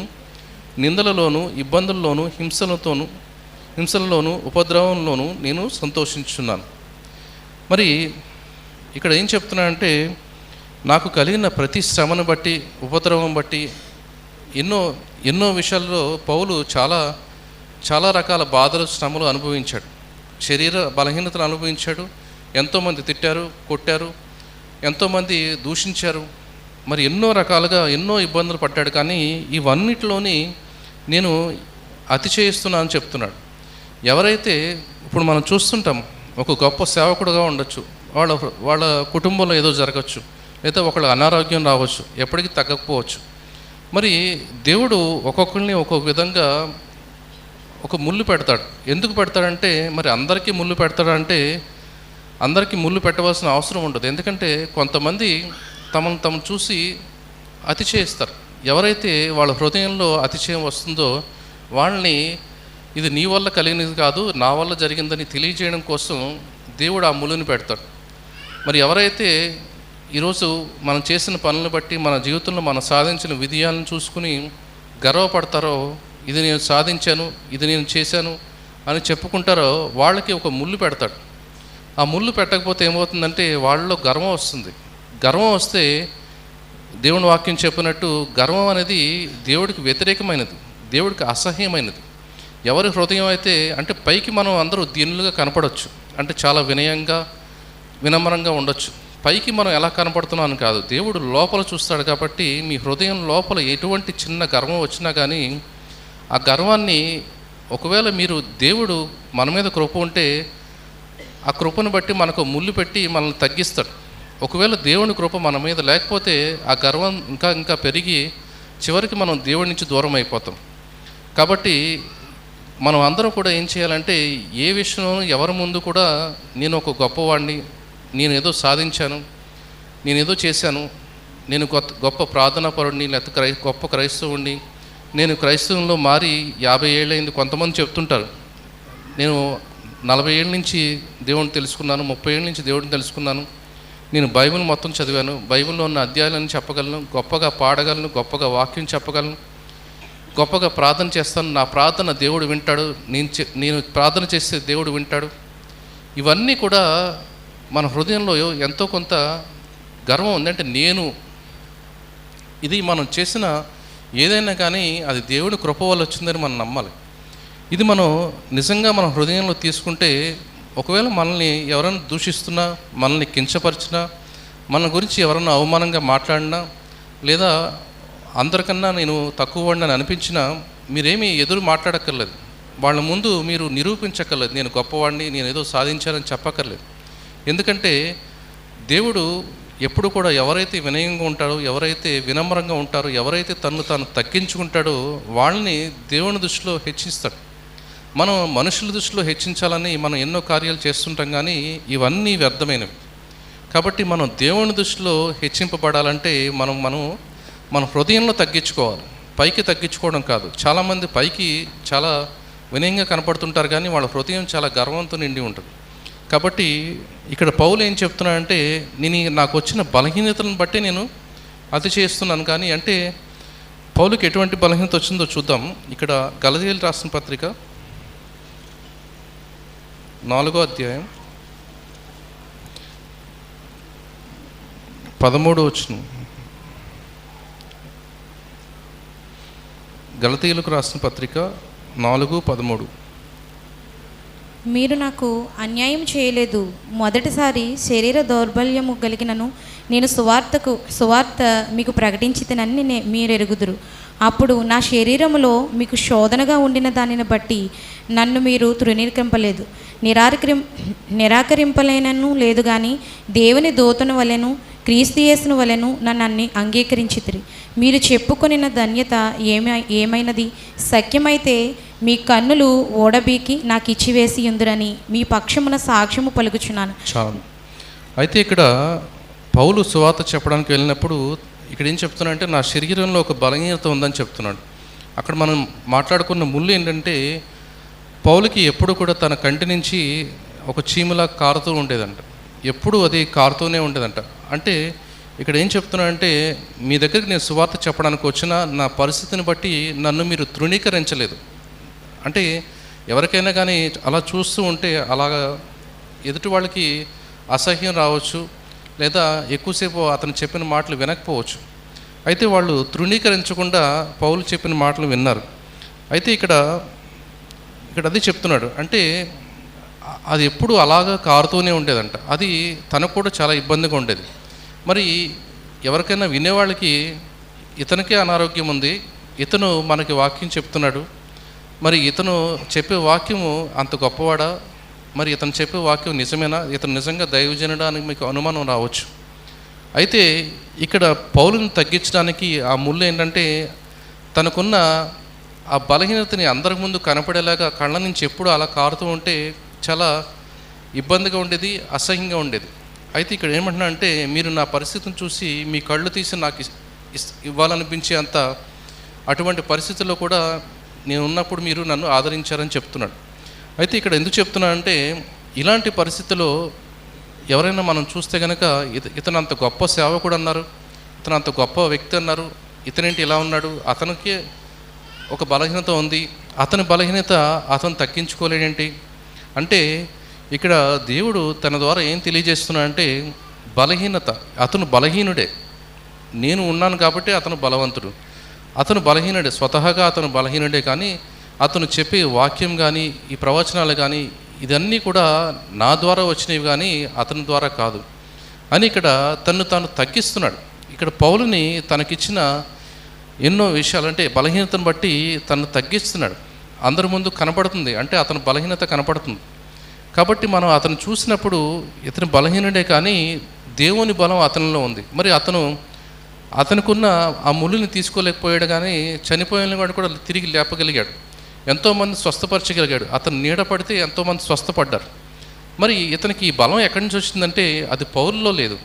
నిందలలోను, ఇబ్బందుల్లోను, హింసలలోను, ఉపద్రవంలోను నేను సంతోషించున్నాను. మరి ఇక్కడ ఏం చెప్తున్నానంటే, నాకు కలిగిన ప్రతి శ్రమను బట్టి, ఉపద్రవం బట్టి ఎన్నో విషయాల్లో పౌలు చాలా రకాల బాధలు, శ్రమలు అనుభవించాడు. శరీర బలహీనతలు అనుభవించాడు. ఎంతోమంది తిట్టారు, కొట్టారు, ఎంతోమంది దూషించారు, మరి ఎన్నో రకాలుగా ఎన్నో ఇబ్బందులు పడ్డాడు. కానీ ఇవన్నిటిలోని నేను అతిశయిస్తున్నానని చెప్తున్నాడు. ఎవరైతే ఇప్పుడు మనం చూస్తుంటాం, ఒక గొప్ప సేవకుడుగా ఉండొచ్చు, వాళ్ళ కుటుంబంలో ఏదో జరగచ్చు, లేదా ఒకళ్ళ అనారోగ్యం రావచ్చు, ఎప్పటికీ తగ్గకపోవచ్చు. మరి దేవుడు ఒక్కొక్కరిని ఒక్కొక్క విధంగా ఒక ముళ్ళు పెడతాడు. ఎందుకు పెడతాడంటే, మరి అందరికీ ముళ్ళు పెడతాడంటే అందరికీ ముళ్ళు పెట్టవలసిన అవసరం ఉండదు. ఎందుకంటే కొంతమంది తమను చూసి అతిశయిస్తారు. ఎవరైతే వాళ్ళ హృదయంలో అతిశయం వస్తుందో వాళ్ళని ఇది నీ వల్ల కలిగినది కాదు, నా వల్ల జరిగిందని తెలియజేయడం కోసం దేవుడు ఆ ముళ్ళుని పెడతాడు. మరి ఎవరైతే ఈరోజు మనం చేసిన పనులను బట్టి మన జీవితంలో మనం సాధించిన విజయాలను చూసుకుని గర్వపడతారో, ఇది నేను సాధించాను, ఇది నేను చేశాను అని చెప్పుకుంటారో వాళ్ళకి ఒక ముళ్ళు పెడతాడు. ఆ ముళ్ళు పెట్టకపోతే ఏమవుతుందంటే వాళ్ళలో గర్వం వస్తుంది. గర్వం వస్తే దేవుని వాక్యం చెప్పినట్టు గర్వం అనేది దేవుడికి వ్యతిరేకమైనది, దేవుడికి అసహ్యమైనది. ఎవరి హృదయం అయితే, అంటే పైకి మనం అందరూ దీనులుగా కనపడవచ్చు, అంటే చాలా వినయంగా వినమ్రంగా ఉండొచ్చు. పైకి మనం ఎలా కనపడుతున్నాం అని కాదు, దేవుడు లోపల చూస్తాడు. కాబట్టి మీ హృదయం లోపల ఎటువంటి చిన్న గర్వం వచ్చినా కానీ ఆ గర్వాన్ని, ఒకవేళ మీరు దేవుడు మన మీద కృప ఉంటే ఆ కృపను బట్టి మనకు ముళ్ళు పెట్టి మనల్ని తగ్గిస్తాడు. ఒకవేళ దేవుని కృప మన మీద లేకపోతే ఆ గర్వం ఇంకా ఇంకా పెరిగి చివరికి మనం దేవుడి నుంచి దూరం అయిపోతాం. కాబట్టి మనం అందరం కూడా ఏం చేయాలంటే, ఏ విషయంలో ఎవరి ముందు కూడా నేను ఒక గొప్పవాడిని, నేను ఏదో సాధించాను, నేను ఏదో చేశాను, నేను గొప్ప ప్రార్థనాపరుడిని, లేకపోతే గొప్ప క్రైస్తవుడిని, నేను క్రైస్తవంలో మారి 50 ఏళ్ళైంది. కొంతమంది చెప్తుంటారు, నేను 40 ఏళ్ళ నుంచి దేవుడిని తెలుసుకున్నాను, 30 ఏళ్ళ నుంచి దేవుడిని తెలుసుకున్నాను, నేను బైబిల్ మొత్తం చదివాను, బైబిల్లో ఉన్న అధ్యాయాలను చెప్పగలను, గొప్పగా పాడగలను, గొప్పగా వాక్యం చెప్పగలను, గొప్పగా ప్రార్థన చేస్తాను, నా ప్రార్థన దేవుడు వింటాడు, నేను ప్రార్థన చేస్తే దేవుడు వింటాడు. ఇవన్నీ కూడా మన హృదయంలో ఎంతో కొంత గర్వం ఉందంటే, నేను ఇది మనం చేసిన ఏదైనా కానీ అది దేవుడి కృప వల్ల వచ్చిందని మనం నమ్మాలి. ఇది మనం నిజంగా మన హృదయంలో తీసుకుంటే, ఒకవేళ మనల్ని ఎవరైనా దూషిస్తున్నా, మనల్ని కించపరిచినా, మన గురించి ఎవరైనా అవమానంగా మాట్లాడినా, లేదా అందరికన్నా నేను తక్కువ వాడిని అనిపించినా మీరేమీ ఎదురు మాట్లాడక్కర్లేదు. వాళ్ళ ముందు మీరు నిరూపించక్కర్లేదు, నేను గొప్పవాడిని, నేను ఏదో సాధించానని చెప్పక్కర్లేదు. ఎందుకంటే దేవుడు ఎప్పుడు కూడా ఎవరైతే వినయంగా ఉంటారో, ఎవరైతే వినమ్రంగా ఉంటారో, ఎవరైతే తను తాను తగ్గించుకుంటాడో వాళ్ళని దేవుని దృష్టిలో హెచ్చిస్తాడు. మనం మనుషుల దృష్టిలో హెచ్చించాలని మనం ఎన్నో కార్యాలు చేస్తుంటాం, కానీ ఇవన్నీ వ్యర్థమైనవి. కాబట్టి మనం దేవుని దృష్టిలో హెచ్చింపబడాలంటే మన హృదయంలో తగ్గించుకోవాలి, పైకి తగ్గించుకోవడం కాదు. చాలామంది పైకి చాలా వినయంగా కనపడుతుంటారు, కానీ వాళ్ళ హృదయం చాలా గర్వంతో నిండి ఉంటుంది. కాబట్టి ఇక్కడ పౌలు ఏం చెప్తున్నాడంటే, నాకు వచ్చిన బలహీనతలను బట్టి నేను అతిశయిస్తున్నాను. కానీ అంటే పౌలుకి ఎటువంటి బలహీనత వచ్చిందో చూద్దాం. ఇక్కడ గలతీయులకు రాసిన పత్రిక 4వ అధ్యాయం 13వ వచనం. గలతీయులకు రాసిన పత్రిక 4:13. మీరు నాకు అన్యాయం చేయలేదు. మొదటిసారి శరీర దౌర్బల్యము కలిగినను నేను సువార్త మీకు ప్రకటించితనని మీరు ఎరుగుదురు. అప్పుడు నా శరీరములో మీకు శోధనగా ఉండిన దానిని బట్టి నన్ను మీరు తృణీకరింపలేదు, నిరాకరింపలేనను లేదు. కానీ దేవుని దూతను వలెను క్రీస్తు యేసును వలెను నన్ను అంగీకరించితిరి. మీరు చెప్పుకొనిన ధన్యత ఏమైనది? సఖ్యమైతే మీ కన్నులు ఓడబీకి నాకు ఇచ్చివేసి ఉందిరని మీ పక్షమున సాక్ష్యము పలుకుచున్నాను. చాలు. అయితే ఇక్కడ పౌలు సువార్త చెప్పడానికి వెళ్ళినప్పుడు ఇక్కడ ఏం చెప్తున్నాడంటే, నా శరీరంలో ఒక బలహీనత ఉందని చెప్తున్నాడు. అక్కడ మనం మాట్లాడుకున్న ముళ్ళు ఏంటంటే, పౌలుకి ఎప్పుడు కూడా తన కంటి నుంచి ఒక చీమలా కారుతూ ఉండేదంట, ఎప్పుడు అది కారుతూనే ఉండేదంట. అంటే ఇక్కడ ఏం చెప్తున్నాడంటే, మీ దగ్గరికి నేను సువార్త చెప్పడానికి వచ్చిన నా పరిస్థితిని బట్టి నన్ను మీరు తృణీకరించలేదు. అంటే ఎవరికైనా కానీ అలా చూస్తూ ఉంటే అలాగా ఎదుటి వాళ్ళకి అసహ్యం రావచ్చు, లేదా ఎక్కువసేపు అతను చెప్పిన మాటలు వినకపోవచ్చు. అయితే వాళ్ళు తృణీకరించకుండా పౌలు చెప్పిన మాటలు విన్నారు. అయితే ఇక్కడ అది చెప్తున్నాడు, అంటే అది ఎప్పుడు అలాగా కారుతూనే ఉండేదంట. అది తనకు కూడా చాలా ఇబ్బందిగా ఉండేది. మరి ఎవరికైనా వినేవాళ్ళకి ఇతనికే అనారోగ్యం ఉంది, ఇతను మనకి వాక్యం చెప్తున్నాడు, మరి ఇతను చెప్పే వాక్యము అంత గొప్పవాడా, మరి ఇతను చెప్పే వాక్యం నిజమేనా, ఇతను నిజంగా దైవజనుడా అని మీకు అనుమానం రావచ్చు. అయితే ఇక్కడ పౌలుని తగ్గించడానికి ఆ ముళ్ళు ఏంటంటే తనకున్న ఆ బలహీనతని అందరి ముందు కనపడేలాగా కళ్ళ నుంచి ఎప్పుడు అలా కారుతూ ఉంటే చాలా ఇబ్బందిగా ఉండేది, అసహ్యంగా ఉండేది. అయితే ఇక్కడ ఏమంటున్నా అంటే, మీరు నా పరిస్థితిని చూసి మీ కళ్ళు తీసి నాకు ఇవ్వాలనిపించే అంత అటువంటి పరిస్థితుల్లో కూడా నేను ఉన్నప్పుడు మీరు నన్ను ఆదరించారని చెప్తున్నాడు. అయితే ఇక్కడ ఎందుకు చెప్తున్నా అంటే, ఇలాంటి పరిస్థితుల్లో ఎవరైనా మనం చూస్తే కనుక ఇతను అంత గొప్ప సేవకుడు అన్నారు, ఇతను అంత గొప్ప వ్యక్తి అన్నారు, ఇతనేంటి ఇలా ఉన్నాడు, అతనికి ఒక బలహీనత ఉంది, అతని బలహీనత అతను తగ్గించుకోలేడేంటి అంటే, ఇక్కడ దేవుడు తన ద్వారా ఏం తెలియజేస్తున్నాడంటే, బలహీనత, అతను బలహీనుడే, నేను ఉన్నాను కాబట్టి అతను బలవంతుడు, అతను బలహీనుడే, స్వతహాగా అతను బలహీనుడే. కానీ అతను చెప్పే వాక్యం కానీ ఈ ప్రవచనాలు కానీ ఇదన్నీ కూడా నా ద్వారా వచ్చినవి కానీ అతని ద్వారా కాదు అని ఇక్కడ తను తాను తగ్గిస్తున్నాడు. ఇక్కడ పౌలుని తనకిచ్చిన ఎన్నో విషయాలు అంటే బలహీనతను బట్టి తను తగ్గిస్తున్నాడు. అందరి ముందు కనపడుతుంది అంటే అతని బలహీనత కనపడుతుంది. కాబట్టి మనం అతను చూసినప్పుడు ఇతను బలహీనుడే కానీ దేవుని బలం అతనిలో ఉంది. మరి అతనుకున్న ఆ ముళ్ళుని తీసుకోలేకపోయాడు కానీ చనిపోయిన వాడు కూడా తిరిగి లేపగలిగాడు, ఎంతోమంది స్వస్థపరచగలిగాడు, అతను నీడ పడితే ఎంతోమంది స్వస్థపడ్డారు. మరి ఇతనికి ఈ బలం ఎక్కడి నుంచి వచ్చిందంటే అది పౌలులో లేదు,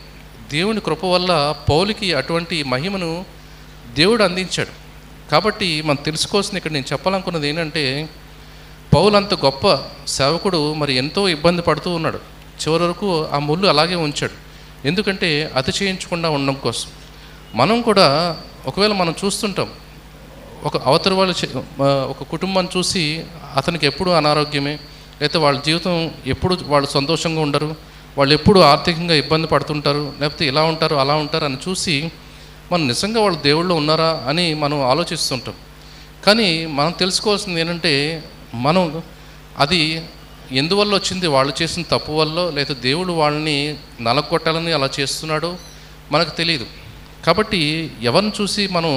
దేవుని కృప వల్ల పౌలుకి అటువంటి మహిమను దేవుడు అందించాడు. కాబట్టి మనం తెలుసుకోవాల్సింది ఇక్కడ నేను చెప్పాలనుకున్నది ఏంటంటే, పౌలు అంత గొప్ప సేవకుడు మరి ఎంతో ఇబ్బంది పడుతూ ఉన్నాడు, చివరి వరకు ఆ ముళ్ళు అలాగే ఉంచాడు. ఎందుకంటే అతి చేయించకుండా ఉండడం కోసం. మనం కూడా ఒకవేళ మనం చూస్తుంటాం, ఒక అవతల వాళ్ళు ఒక కుటుంబాన్ని చూసి అతనికి ఎప్పుడు అనారోగ్యమే, లేకపోతే వాళ్ళ జీవితం ఎప్పుడు వాళ్ళు సంతోషంగా ఉండరు, వాళ్ళు ఎప్పుడు ఆర్థికంగా ఇబ్బంది పడుతుంటారు, లేకపోతే ఇలా ఉంటారు అలా ఉంటారు అని చూసి మనం నిజంగా వాళ్ళు దేవుళ్ళు ఉన్నారా అని మనం ఆలోచిస్తుంటాం. కానీ మనం తెలుసుకోవాల్సింది ఏంటంటే, మనం అది ఎందువల్ల వచ్చింది, వాళ్ళు చేసిన తప్పు వల్ల, లేదా దేవుడు వాళ్ళని నలగొట్టాలని అలా చేస్తున్నాడో మనకు తెలియదు. కాబట్టి ఎవరిని చూసి మనం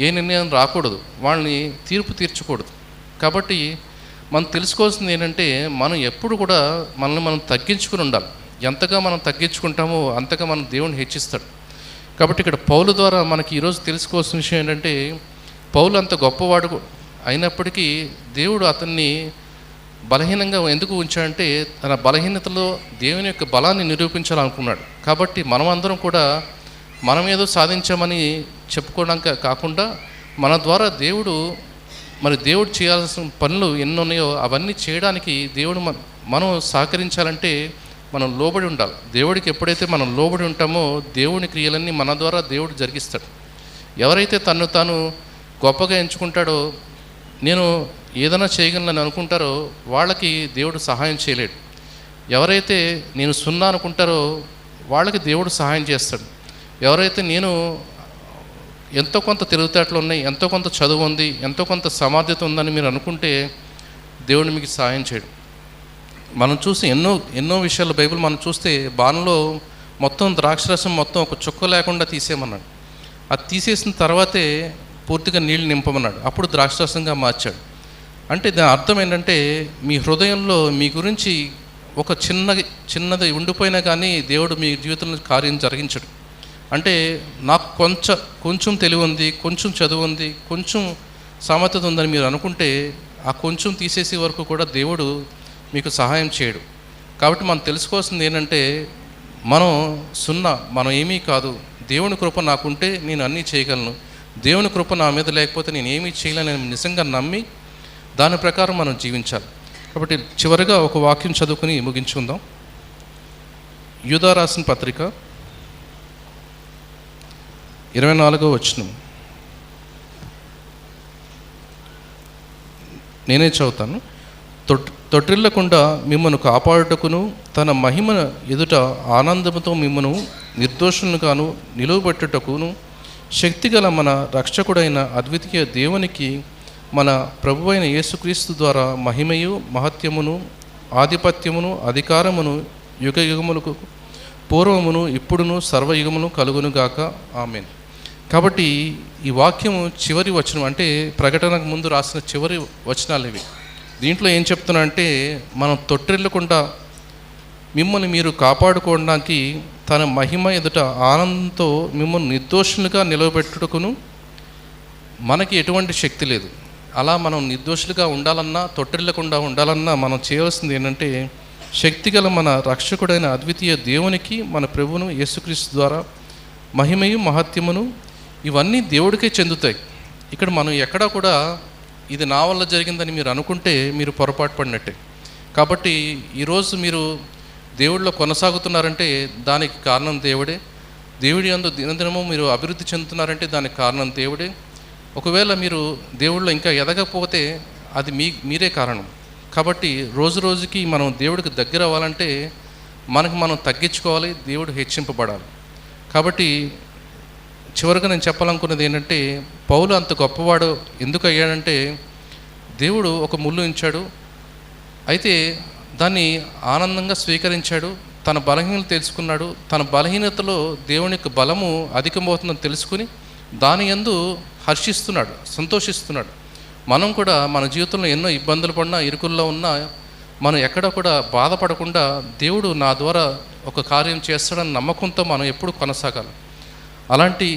ఏ నిర్ణయం రాకూడదు, వాళ్ళని తీర్పు తీర్చకూడదు. కాబట్టి మనం తెలుసుకోవాల్సింది ఏంటంటే, మనం ఎప్పుడు కూడా మనల్ని మనం తగ్గించుకుని ఉండాలి. ఎంతగా మనం తగ్గించుకుంటామో అంతగా మనం దేవుని హెచ్చిస్తాడు. కాబట్టి ఇక్కడ పౌలు ద్వారా మనకి ఈరోజు తెలుసుకోవాల్సిన విషయం ఏంటంటే, పౌలు అంత గొప్పవాడు అయినప్పటికీ దేవుడు అతన్ని బలహీనంగా ఎందుకు ఉంచాడంటే, తన బలహీనతలో దేవుని యొక్క బలాన్ని నిరూపించాలనుకున్నాడు. కాబట్టి మనమందరం కూడా మనం ఏదో సాధించామని చెప్పుకోవడానికి కాకుండా మన ద్వారా దేవుడు చేయాల్సిన పనులు ఎన్ని ఉన్నాయో అవన్నీ చేయడానికి మనం సహకరించాలంటే మనం లోబడి ఉండాలి. దేవుడికి ఎప్పుడైతే మనం లోబడి ఉంటామో దేవుని క్రియలన్నీ మన ద్వారా దేవుడు జరిగిస్తాడు. ఎవరైతే తను తాను గొప్పగా ఎంచుకుంటాడో, నేను ఏదైనా చేయగలను అనుకుంటారో వాళ్ళకి దేవుడు సహాయం చేయలేడు. ఎవరైతే నేను సున్నా అనుకుంటారో వాళ్ళకి దేవుడు సహాయం చేస్తాడు. ఎవరైతే నేను ఎంతో కొంత తెలివితేటలు ఉన్నాయి, ఎంతో కొంత చదువు ఉంది, ఎంతో కొంత సమర్థత ఉందని మీరు అనుకుంటే దేవుడు మీకు సహాయం చేయడు. మనం చూసి ఎన్నో విషయాలు బైబిల్ మనం చూస్తే బాణలో మొత్తం ద్రాక్షరసం మొత్తం ఒక చుక్క లేకుండా తీసేయమన్నాడు. అది తీసేసిన తర్వాతే పూర్తిగా నీళ్ళు నింపమన్నాడు, అప్పుడు ద్రాక్షరసంగా మార్చాడు. అంటే దాని అర్థం ఏంటంటే, మీ హృదయంలో మీ గురించి ఒక చిన్నది ఉండిపోయినా కానీ దేవుడు మీ జీవితంలో కార్యం జరిగించడు. అంటే నాకు కొంచెం తెలివి ఉంది, కొంచెం చదువు ఉంది, కొంచెం సమర్థత ఉందని మీరు అనుకుంటే ఆ కొంచెం తీసేసే వరకు కూడా దేవుడు మీకు సహాయం చేయడు. కాబట్టి మనం తెలుసుకోవాల్సింది ఏంటంటే, మనం ఏమీ కాదు, దేవుని కృప నాకుంటే నేను అన్నీ చేయగలను, దేవుని కృప నా మీద లేకపోతే నేను ఏమీ చేయలేనని నిజంగా నమ్మి దాని ప్రకారం మనం జీవించాలి. కాబట్టి చివరిగా ఒక వాక్యం చదువుకుని ముగించుకుందాం. యూదా రాసిన పత్రిక 24వ వచనం నేనే చదువుతాను. తొట్టిల్లకుండా మిమ్మను కాపాడుటకును తన మహిమ ఎదుట ఆనందముతో మిమ్మను నిర్దోషులుగాను నిలువబెట్టుటకును శక్తిగల మన రక్షకుడైన అద్వితీయ దేవునికి మన ప్రభువైన యేసుక్రీస్తు ద్వారా మహిమయు మహత్యమును ఆధిపత్యమును అధికారమును యుగయుగములకు పూర్వమును ఇప్పుడును సర్వయుగమును కలుగునుగాక ఆమేన్. కాబట్టి ఈ వాక్యము చివరి వచనం, అంటే ప్రకటనకు ముందు రాసిన చివరి వచనాలు ఇవి. దీంట్లో ఏం చెప్తున్నా అంటే, మనం తొట్టిల్లకుండా మిమ్మల్ని మీరు కాపాడుకోవడానికి తన మహిమ ఎదుట ఆనందంతో మిమ్మల్ని నిర్దోషులుగా నిలవబెట్టుటకును మనకి ఎటువంటి శక్తి లేదు. అలా మనం నిర్దోషులుగా ఉండాలన్నా, తొట్టిల్లకుండా ఉండాలన్నా మనం చేయవలసింది ఏంటంటే, శక్తిగల మన రక్షకుడైన అద్వితీయ దేవునికి, మన ప్రభువును యేసుక్రీస్తు ద్వారా మహిమయు మహత్యమును ఇవన్నీ దేవుడికే చెందుతాయి. ఇక్కడ మనం ఎక్కడా కూడా ఇది నా వల్ల జరిగిందని మీరు అనుకుంటే మీరు పొరపాటు పడినట్టే. కాబట్టి ఈరోజు మీరు దేవుడిలో కొనసాగుతున్నారంటే దానికి కారణం దేవుడే. దేవుడి యందు దినదినము మీరు అభివృద్ధి చెందుతున్నారంటే దానికి కారణం దేవుడే. ఒకవేళ మీరు దేవుడిలో ఇంకా ఎదగకపోతే అది మీరే కారణం. కాబట్టి రోజు రోజుకి మనం దేవుడికి దగ్గర అవ్వాలంటే మనకు మనం తగ్గించుకోవాలి, దేవుడు హెచ్చింపబడాలి. కాబట్టి చివరిగా నేను చెప్పాలనుకున్నది ఏంటంటే, పౌలు అంత గొప్పవాడు ఎందుకు అయ్యాడంటే, దేవుడు ఒక ముళ్ళు ఉంచాడు, అయితే దాన్ని ఆనందంగా స్వీకరించాడు. తన బలహీనతలు తెలుసుకున్నాడు. తన బలహీనతలో దేవుని యొక్క బలము అధికమవుతుందని తెలుసుకుని దాని యందు హర్షిస్తున్నాడు, సంతోషిస్తున్నాడు. మనం కూడా మన జీవితంలో ఎన్నో ఇబ్బందులు పడినా, ఇరుకుల్లో ఉన్నా మనం ఎక్కడ కూడా బాధపడకుండా దేవుడు నా ద్వారా ఒక కార్యం చేస్తాడని నమ్మకంతో మనం ఎప్పుడు కొనసాగాలి. అలాంటి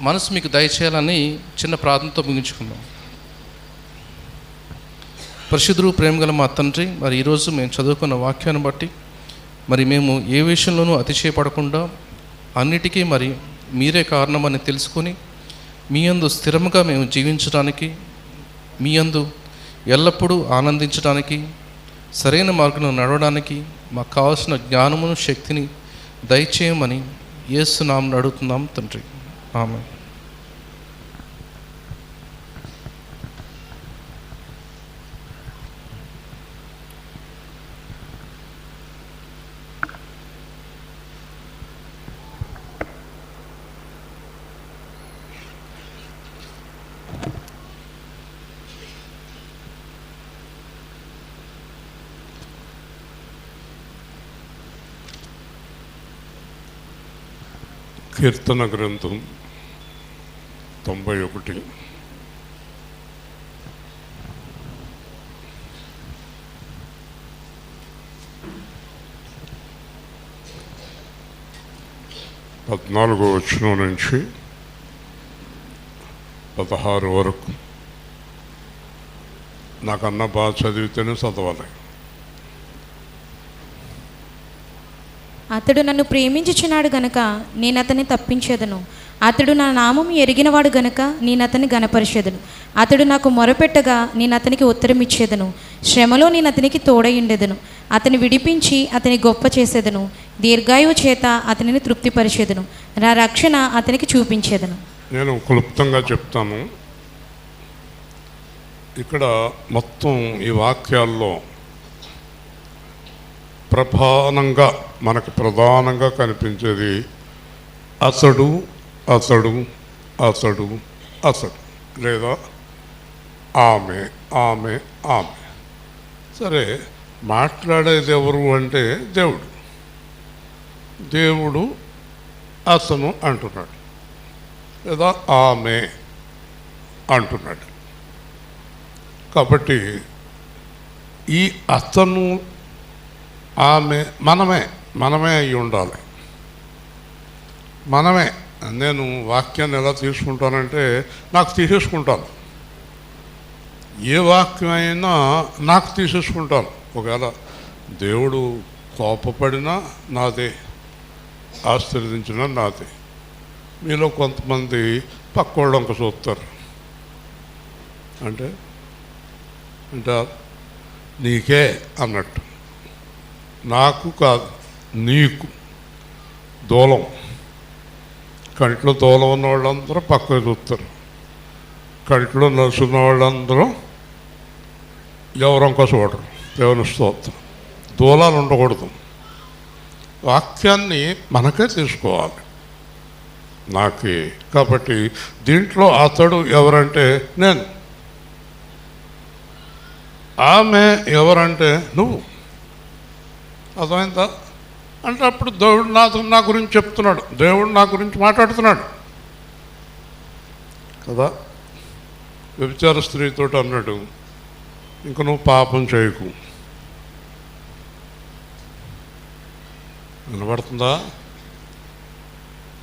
మనసు మీకు దయచేయాలని చిన్న ప్రార్థనతో ముగించుకుందాం. పరిశుద్ధుడు, ప్రేమగల మా తండ్రి, మరి ఈరోజు మేము చదువుకున్న వాక్యాన్ని బట్టి మరి మేము ఏ విషయంలోనూ అతిశయపడకుండా అన్నిటికీ మరి మీరే కారణమని తెలుసుకొని మీ యందు స్థిరముగా మేము జీవించడానికి, మీ యందు ఎల్లప్పుడూ ఆనందించడానికి, సరైన మార్గంలో నడవడానికి మాకు కావాల్సిన జ్ఞానమును శక్తిని దయచేయమని యేసు నామమున అడుగుతున్నాం తండ్రి. ఆమేన్. కీర్తన గ్రంథం 91. పద్నాలుగో వచనం నుంచి 16 వరకు. నాకన్నా బాగా చదివితేనే చదవాలి. అతడు నన్ను ప్రేమించుచున్నాడు గనుక నేను అతన్ని తప్పించేదను. అతడు నా నామం ఎరిగినవాడు గనుక నేను అతన్ని గనపరిచేదను. అతడు నాకు మొరపెట్టగా నేను అతనికి ఉత్తరం ఇచ్చేదను. శ్రమలో నేను అతనికి తోడయుండెదను. అతని విడిపించి అతని గొప్ప చేసేదను. దీర్ఘాయువు చేత అతనిని తృప్తిపరిచేదను. నా రక్షణ అతనికి చూపించేదను. నేను క్లుప్తంగా చెప్తాను. ఇక్కడ మొత్తం ఈ వాక్యాల్లో ప్రధానంగా కనిపించేది అతడు అతడు అతడు అతడు, లేదా ఆమె ఆమె ఆమె. సరే, మాట్లాడేది ఎవరు అంటే దేవుడు. దేవుడు అతను అంటున్నాడు, లేదా ఆమె అంటున్నాడు. కాబట్టి ఈ అతను ఆమె మనమే అయి ఉండాలి. మనమే. నేను వాక్యాన్ని ఎలా తీసుకుంటానంటే నాకు తీసేసుకుంటాను. ఏ వాక్యం అయినా నాకు తీసేసుకుంటాను. ఒకవేళ దేవుడు కోపపడినా నాదే, ఆశీర్వదించినా నాదే. మీలో కొంతమంది పక్కోళ్ళంక చూస్తారు. అంటే నీకే అన్నట్టు. నాకు కాదు, నీకు. దూలం, కంట్లో దూలం ఉన్న వాళ్ళందరూ పక్కన చూస్తారు. కంట్లో నడుచున్న వాళ్ళందరూ ఎవరంక చూడరు. దేవుని స్తోత్రం. దూలాలు ఉండకూడదు. వాక్యాన్ని మనకే తీసుకోవాలి, నాకే. కాబట్టి దీంట్లో అతడు ఎవరంటే నేను, ఆమె ఎవరంటే నువ్వు. అర్థమైందా? అంటే అప్పుడు దేవుడు నా గురించి చెప్తున్నాడు, దేవుడు నా గురించి మాట్లాడుతున్నాడు కదా. వ్యభిచార స్త్రీతో అన్నాడు, ఇంక నువ్వు పాపం చేయకు. వినబడుతుందా?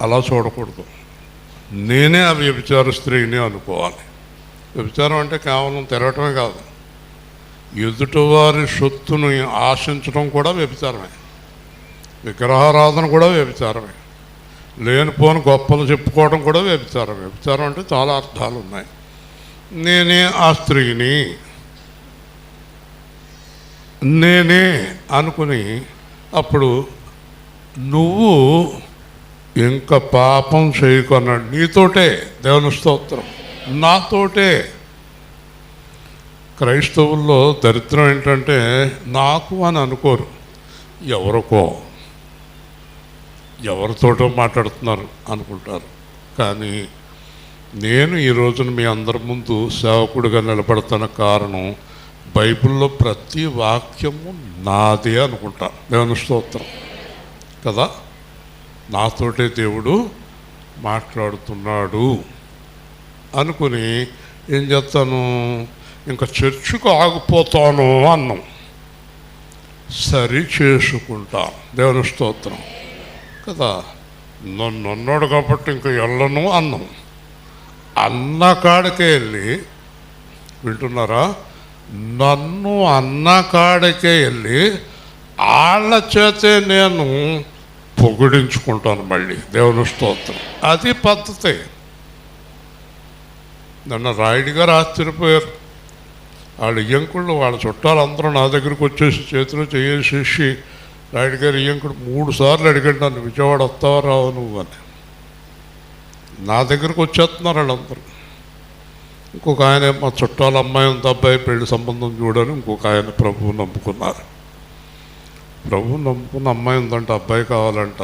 అలా చూడకూడదు. నేనే ఆ వ్యభిచార స్త్రీని అనుకోవాలి. వ్యభిచారం అంటే కేవలం తిరగటమే కాదు, ఎదుటివారి సొత్తును ఆశించడం కూడా వ్యభిచారమే, విగ్రహారాధన కూడా వ్యభిచారమే, లేనిపోని గొప్పలు చెప్పుకోవడం కూడా వ్యభిచారం. వ్యభిచారం అంటే చాలా అర్థాలు ఉన్నాయి. నేనే ఆ స్త్రీని నేనే అనుకుని అప్పుడు నువ్వు ఇంకా పాపం చేయకున్నాడు. నీతోటే, దేవుని స్తోత్రం, నాతోటే. క్రైస్తవుల్లో దరిద్రం ఏంటంటే నాకు అని అనుకోరు, ఎవరికో ఎవరితోటో మాట్లాడుతున్నారు అనుకుంటారు. కానీ నేను ఈ రోజున మీ అందరి ముందు సేవకుడిగా నిలబడుతున్న కారణం బైబిల్లో ప్రతి వాక్యము నాదే అనుకుంటా. దేవుని స్తోత్రం కదా. నాతోటే దేవుడు మాట్లాడుతున్నాడు అనుకుని ఏం చేస్తాను, ఇంకా చర్చికి ఆగిపోతాను అన్నాం, సరి చేసుకుంటాను. దేవుని స్తోత్రం కదా. నన్ను అన్నాడు కాబట్టి ఇంకా వెళ్ళను అన్నాం. అన్న కాడికే వెళ్ళి, వింటున్నారా, నన్ను అన్న కాడికే వెళ్ళి వాళ్ళ చేతే నేను పొగిడించుకుంటాను మళ్ళీ. దేవుని స్తోత్రం. అది పద్ధతి. నన్ను రాయుడు గారు ఆశ్చర్యపోయారు. వాళ్ళ ఇయ్యంకుళ్ళు, వాళ్ళ చుట్టాలందరూ నా దగ్గరికి వచ్చేసి చేతిలో చేసేసి, రాయుడు గారు ఇయ్యంకుడు 3 సార్లు అడిగాడు నన్ను, విజయవాడ వస్తావా రావు నువ్వు అని. నా దగ్గరకు వచ్చేస్తున్నారు వాళ్ళందరూ. ఇంకొక ఆయన మా చుట్టాల అమ్మాయి ఉంది, అబ్బాయి పెళ్లి సంబంధం చూడని ఇంకొక ఆయన ప్రభువు నమ్ముకున్నారు. ప్రభువు నమ్ముకున్న అమ్మాయి ఉందంట, అబ్బాయి కావాలంట.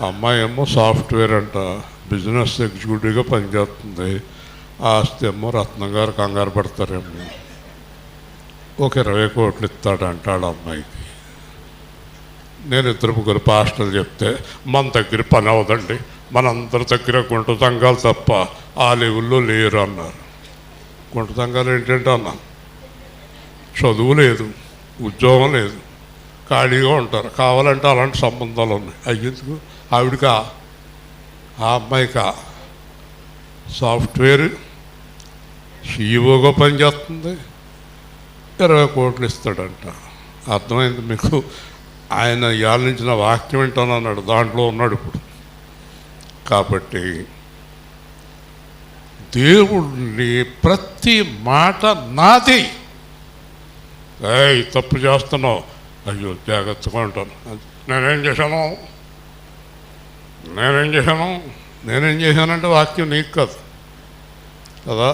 అమ్మాయి ఏమో సాఫ్ట్వేర్ అంట, బిజినెస్ ఎగ్జిక్యూటివ్గా పనిచేస్తుంది. ఆస్తి ఏమో రత్నం గారు కంగారు పడతారేమో, ఒక 20 కోట్లు ఇస్తాడంట వాళ్ళ అమ్మాయికి. నేను 2-3 పాస్టర్లు చెప్తే, మన దగ్గర పని అవదండి, మనందరి దగ్గర గుంట సంఘాలు తప్ప ఆ లెవెల్లో లేరు అన్నారు. గుంట సంఘాలు ఏంటంటే అన్నా, చదువు లేదు, ఉద్యోగం లేదు, ఖాళీగా ఉంటారు. కావాలంటే అలాంటి సంబంధాలు ఉన్నాయి. అయ్యేందుకు ఆవిడకా, ఆ అమ్మాయికా సాఫ్ట్వేర్ సీఈఓగా పనిచేస్తుంది, 20 కోట్లు ఇస్తాడంట. అర్థమైంది మీకు? ఆయన యాలించిన వాక్యం ఏంటన్నాడు, దాంట్లో ఉన్నాడు ఇప్పుడు. కాబట్టి దేవుడిని ప్రతి మాట నాది. తప్పు చేస్తున్నావు, అయ్యో జాగ్రత్తగా ఉంటాను. నేనేం చేశానంటే వాక్యం నీకు కాదు కదా.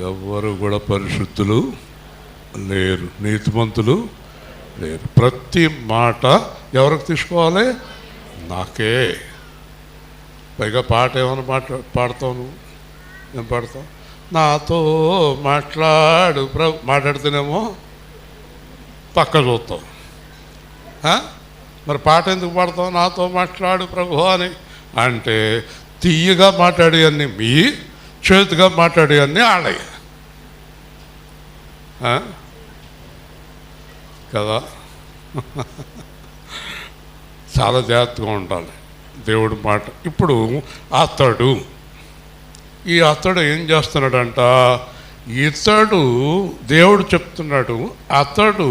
ఎవరు కూడా పరిశుద్ధులు లేరు, నీతిమంతులు లేరు. ప్రతి మాట ఎవరికి తీసుకోవాలి? నాకే. పైగా పాట ఏమైనా పాడతావు నువ్వు? ఏం పాడతావు? నాతో మాట్లాడు ప్రభు. మాట్లాడితేనేమో పక్క చూస్తావు. మరి పాట ఎందుకు పాడతావు? నాతో మాట్లాడు ప్రభు అని. అంటే తీయగా మాట్లాడేవన్నీ మీ, చేతిగా మాట్లాడేవన్నీ ఆడయ్య కదా. చాలా జాగ్రత్తగా ఉండాలి దేవుడి మాట. ఇప్పుడు ఈ అతడు ఏం చేస్తున్నాడంట, ఇతడు దేవుడు చెప్తున్నాడు, అతడు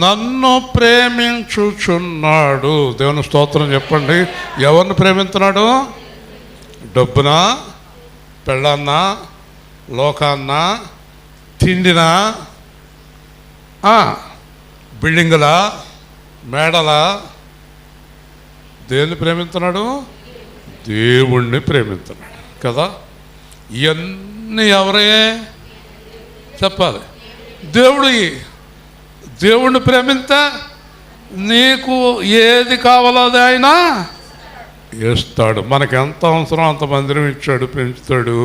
నన్ను ప్రేమించుచున్నాడు. దేవుని స్తోత్రం చెప్పండి. ఎవరిని ప్రేమిస్తున్నాడు? డబ్బునా, పెళ్ళాన్నా, లోకాన్నా, తిండినా, బిల్డింగులా, మేడలా? దేన్ని ప్రేమిస్తున్నాడు? దేవుణ్ణి ప్రేమిస్తున్నాడు కదా. ఇవన్నీ ఎవరే చెప్పాలి? దేవుణ్ణి ప్రేమిస్తే నీకు ఏది కావాలో అది ఆయన ఇస్తాడు. మనకు ఎంత అవసరం అంత మందిరం ఇచ్చాడు, పెంచుతాడు,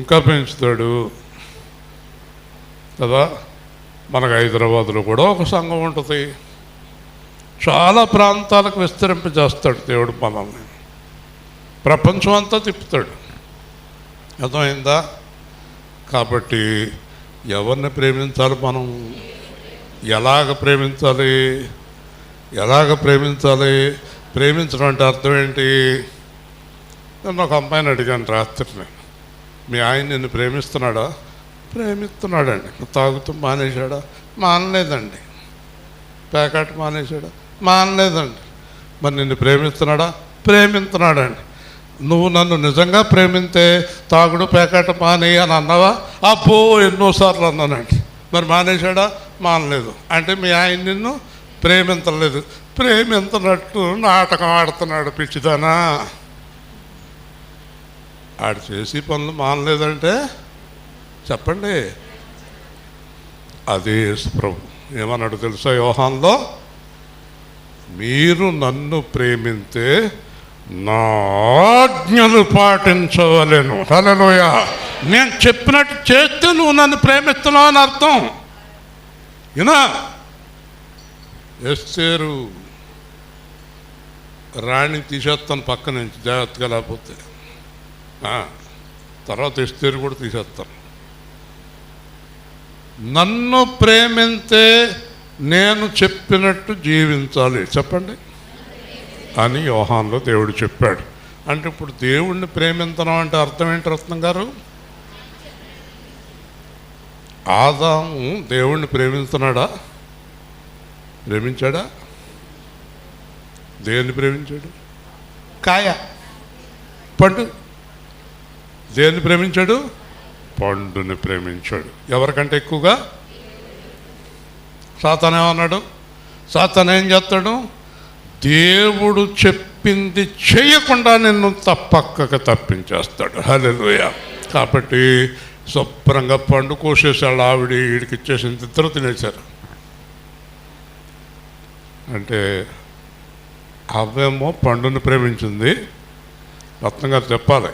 ఇంకా పెంచుతాడు కదా. మనకు హైదరాబాద్లో కూడా ఒక సంఘం ఉంటుంది, చాలా ప్రాంతాలకు విస్తరింపజేస్తాడు దేవుడు మనల్ని, ప్రపంచం అంతా తిప్పుతాడు. అర్థమైందా? కాబట్టి ఎవరిని ప్రేమించాలి మనం? ఎలాగ ప్రేమించాలి? ప్రేమించడం అంటే అర్థం ఏంటి? నన్ను ఒక అమ్మాయిని అడిగాను రాత్రి నేను, మీ ఆయన నిన్ను ప్రేమిస్తున్నాడా? ప్రేమిస్తున్నాడండి. తాగుతూ మానేశాడా? మానలేదండి. ప్యాకెట్ మానేశాడా? మానలేదండి. మరి నిన్ను ప్రేమిస్తున్నాడా? ప్రేమిస్తున్నాడండి. నువ్వు నన్ను నిజంగా ప్రేమింతే తాగుడు ప్యాకెట్ మానే అని అన్నావా? అబ్బో ఎన్నోసార్లు అన్నానండి. మరి మానేశాడా? మానలేదు. అంటే మీ ఆయన నిన్ను ప్రేమించలేదు. ప్రేమించినట్టు నాటకం ఆడుతున్నాడు పిచ్చిదానా. ఆడు చేసి పనులు మానలేదంటే చెప్పండి. అదే ప్రభు ఏమన్నాడు తెలుసా యోహాన్లో? మీరు నన్ను ప్రేమింతే నా ఆజ్ఞలు పాటించవలెను. హల్లెలూయా. నేను చెప్పినట్టు చేస్తే నువ్వు నన్ను ప్రేమిస్తున్నావు అని అర్థం. ఈయన ఎస్తేరు రాణి తీసేస్తాను పక్క నుంచి జాగ్రత్తగా, లేకపోతే తర్వాత ఎస్తేరు కూడా తీసేస్తాను. నన్ను ప్రేమింతే నేను చెప్పినట్టు జీవించాలి చెప్పండి అని యోహాన్లో దేవుడు చెప్పాడు. అంటే ఇప్పుడు దేవుణ్ణి ప్రేమించడం అంటే అర్థం ఏంటి రత్నం గారు? ఆదాము దేవుణ్ణి ప్రేమిస్తున్నాడా? ప్రేమించాడా? దేన్ని ప్రేమించాడు? కాయ, పండు. దేన్ని ప్రేమించాడు? పండుని ప్రేమించాడు. ఎవరికంటే ఎక్కువగా? సాతాను ఏమన్నాడు? సాతాను ఏం చేస్తాడు? దేవుడు చెప్పింది చేయకుండా నిన్ను తప్పక తప్పించేస్తాడు. హల్లెలూయా. కాబట్టి శుభ్రంగా పండు కోసేసాడు. ఆవిడ వీడికి ఇచ్చేసింది, ఇద్దరు తినేశారు. అంటే అవ్వేమో పండుని ప్రేమించింది. రత్నం గారు చెప్పాలి.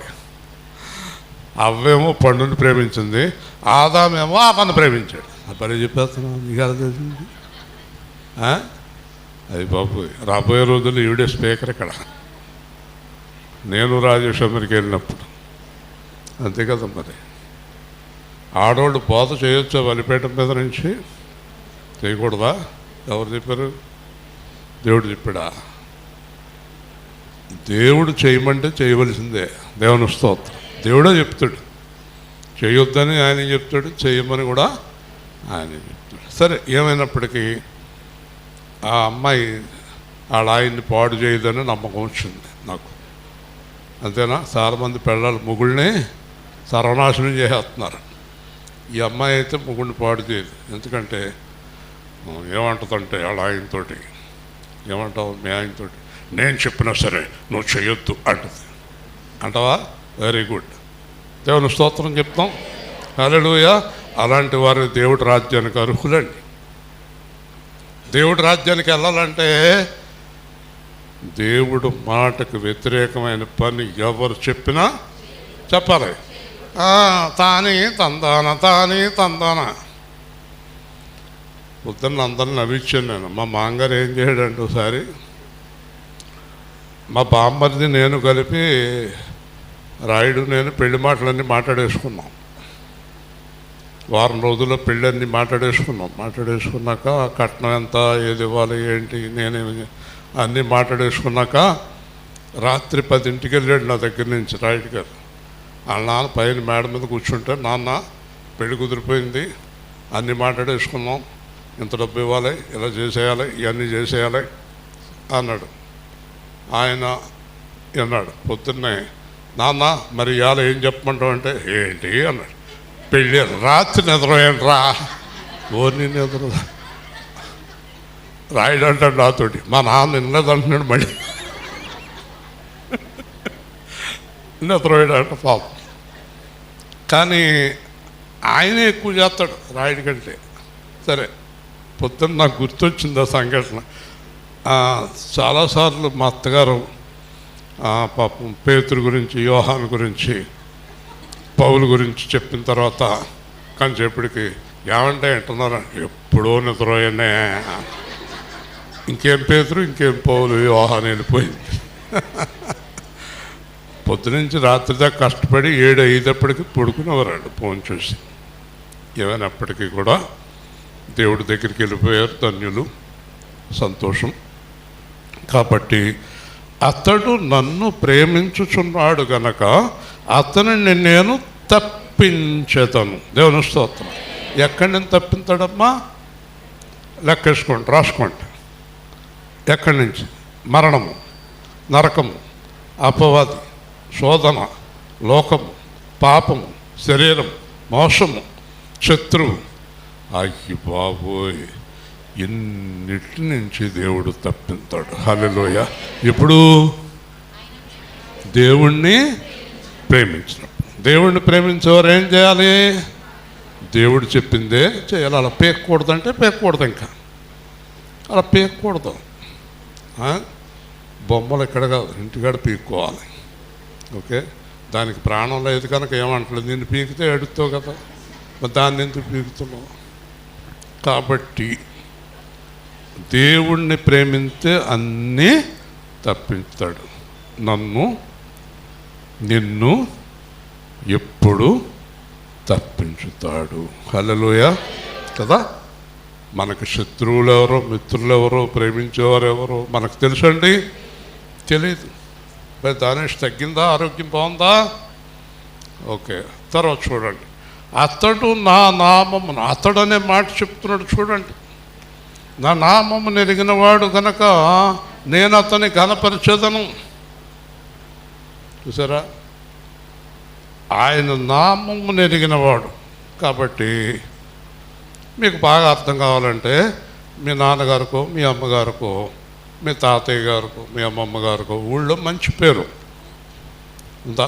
అవ్వేమో పండుని ప్రేమించింది, ఆదామేమో ఆమెను ప్రేమించాడు. పని చెప్పేస్తున్నాను మీకు తెలిసింది. అది బాబు రాబోయే రోజుల్లో ఈవిడే స్పీకర్ ఇక్కడ. నేను రాజేష్ అమెరికా వెళ్ళినప్పుడు అంతే కదా. మరి ఆడవాళ్ళు బోధ చేయొచ్చా బలిపేట మీద నుంచి? చేయకూడదా? ఎవరు చెప్పారు? దేవుడు చెప్పాడా? దేవుడు చేయమంటే చేయవలసిందే. దేవుని స్తోత్రం. దేవుడే చెప్తాడు. చేయొద్దని ఆయన చెప్తాడు, చేయమని కూడా ఆయన చెప్తాడు. సరే, ఏమైనప్పటికీ ఆ అమ్మాయి వాళ్ళ ఆయన్ని పాడు చేయదని నమ్మకం వచ్చింది నాకు. అంతేనా? చాలా మంది పిల్లలు మొగుళ్ళని సర్వనాశనం చేసేస్తున్నారు. ఈ అమ్మాయి అయితే మొగుడిని పాడు చేయదు. ఎందుకంటే ఏమంటుందంటే వాళ్ళ ఆయనతోటి, ఏమంటావు మీ ఆయనతోటి? నేను చెప్పినా సరే నువ్వు చేయొద్దు అంటుంది. అంటావా? Very good. దేవుని స్తోత్రం చెప్తాం. హల్లెలూయా. అలాంటి వారిని దేవుడి రాజ్యానికి అర్హులండి. దేవుడి రాజ్యానికి వెళ్ళాలంటే దేవుడు మాటకు వ్యతిరేకమైన పని ఎవరు చెప్పినా చెప్పాలి. తాని తందాన పొద్దున్న అందరిని నవ్వించాను నేను. మా మామగారు ఏం చేయడంటే ఒకసారి మా బామ్మర్ది నేను కలిపి రాయుడు నేను పెళ్లి మాటలన్నీ మాట్లాడేసుకున్నాం. వారం రోజుల్లో పెళ్ళన్నీ మాట్లాడేసుకున్నాక కట్నం ఎంత, ఏది ఇవ్వాలి, ఏంటి, నేను అన్నీ మాట్లాడేసుకున్నాక రాత్రి 10ంటికి వెళ్ళాడు నా దగ్గర నుంచి రాయుడు గారు. వాళ్ళ నాన్న పైన మేడ మీద కూర్చుంటే, నాన్న పెళ్లి కుదిరిపోయింది, అన్నీ మాట్లాడేసుకున్నాం, ఇంత డబ్బు ఇవ్వాలి, ఇలా చేసేయాలి, ఇవన్నీ చేసేయాలి అన్నాడు. ఆయన అన్నాడు పొద్దున్నే, నాన్న మరి ఇవాళ ఏం చెప్పమంటావు అంటే, ఏంటి అన్నాడు. పెళ్ళి రాత్రి నిద్రపోయాను రా. ఓర్ని నిద్ర రాయుడు అంటాడు నాతోటి, మా నాన్న నిన్నదంటున్నాడు మళ్ళీ నిద్రపోయాడు అంట పాపం. కానీ ఆయనే ఎక్కువ చేస్తాడు రాయుడి కంటే. సరే, పొద్దున్న నాకు గుర్తొచ్చింది ఆ సంఘటన. చాలాసార్లు మా అత్తగారు పాపం పేతురు గురించి, యోహాను గురించి, పౌలు గురించి చెప్పిన తర్వాత కొంచెప్పటికి ఏమంటే అంటున్నారు, ఎప్పుడో నిద్రపోయానే, ఇంకేం పేతురు, ఇంకేం పౌలు, యోహాను వెళ్ళిపోయింది. పొద్దునుంచి రాత్రి దాకా కష్టపడి 7-5 పడుకునేవారాడు ఫోన్ చూసి. ఏమైనప్పటికీ కూడా దేవుడి దగ్గరికి వెళ్ళిపోయారు, ధన్యులు, సంతోషం. కాబట్టి అతడు నన్ను ప్రేమించుచున్నాడు గనక అతనిని నేను తప్పించేదను. దేవుని స్తోత్రం. ఎక్కడి నుంచి తప్పించాడమ్మా? లెక్కేసుకోండి, రాసుకోండి. ఎక్కడి నుంచి? మరణము, నరకము, అపవాది, శోధన, లోకము, పాపము, శరీరం, మోసము, శత్రువు. అయ్యి బాబోయ్, ఇన్నిటి నుంచి దేవుడు తప్పిస్తాడు. హల్లెలూయా. ఇప్పుడు దేవుణ్ణి ప్రేమించినప్పుడు, దేవుణ్ణి ప్రేమించేవారు ఏం చేయాలి? దేవుడు చెప్పిందే చేయాలి. అలా పేకూడదంటే పేకూడదు, ఇంకా అలా పేకూడదు. బొమ్మలు ఇక్కడ కాదు, ఇంటికాడ పీక్కోవాలి. ఓకే, దానికి ప్రాణం లేదు కనుక ఏమంటలేదు. నిన్ను పీకితే ఎడుతావు కదా, మరి దాన్ని ఎందుకు పీకుతున్నావు? కాబట్టి దేవుణ్ణి ప్రేమిస్తే అన్నీ తప్పిస్తాడు. నిన్ను ఎప్పుడు తప్పించుతాడు. హల్లెలూయా కదా. మనకు శత్రువులు ఎవరో, మిత్రులు ఎవరో, ప్రేమించేవారు ఎవరో మనకు తెలుసండి? తెలీదు. మరి దానేష్ తగ్గిందా? ఆరోగ్యం బాగుందా? ఓకే. తర్వాత చూడండి, అతడు నా నామమును, అతడు అనే మాట చెప్తున్నాడు చూడండి. నా నామమును ఎరిగిన వాడు గనక నేను అతని ఘనపరిచెదను. చూసారా? ఆయన నామమును ఎరిగినవాడు. కాబట్టి మీకు బాగా అర్థం కావాలంటే మీ నాన్నగారికో, మీ అమ్మగారికో, మీ తాతయ్య గారికో, మీ అమ్మమ్మ గారికో ఊళ్ళో మంచి పేరు ఉందా?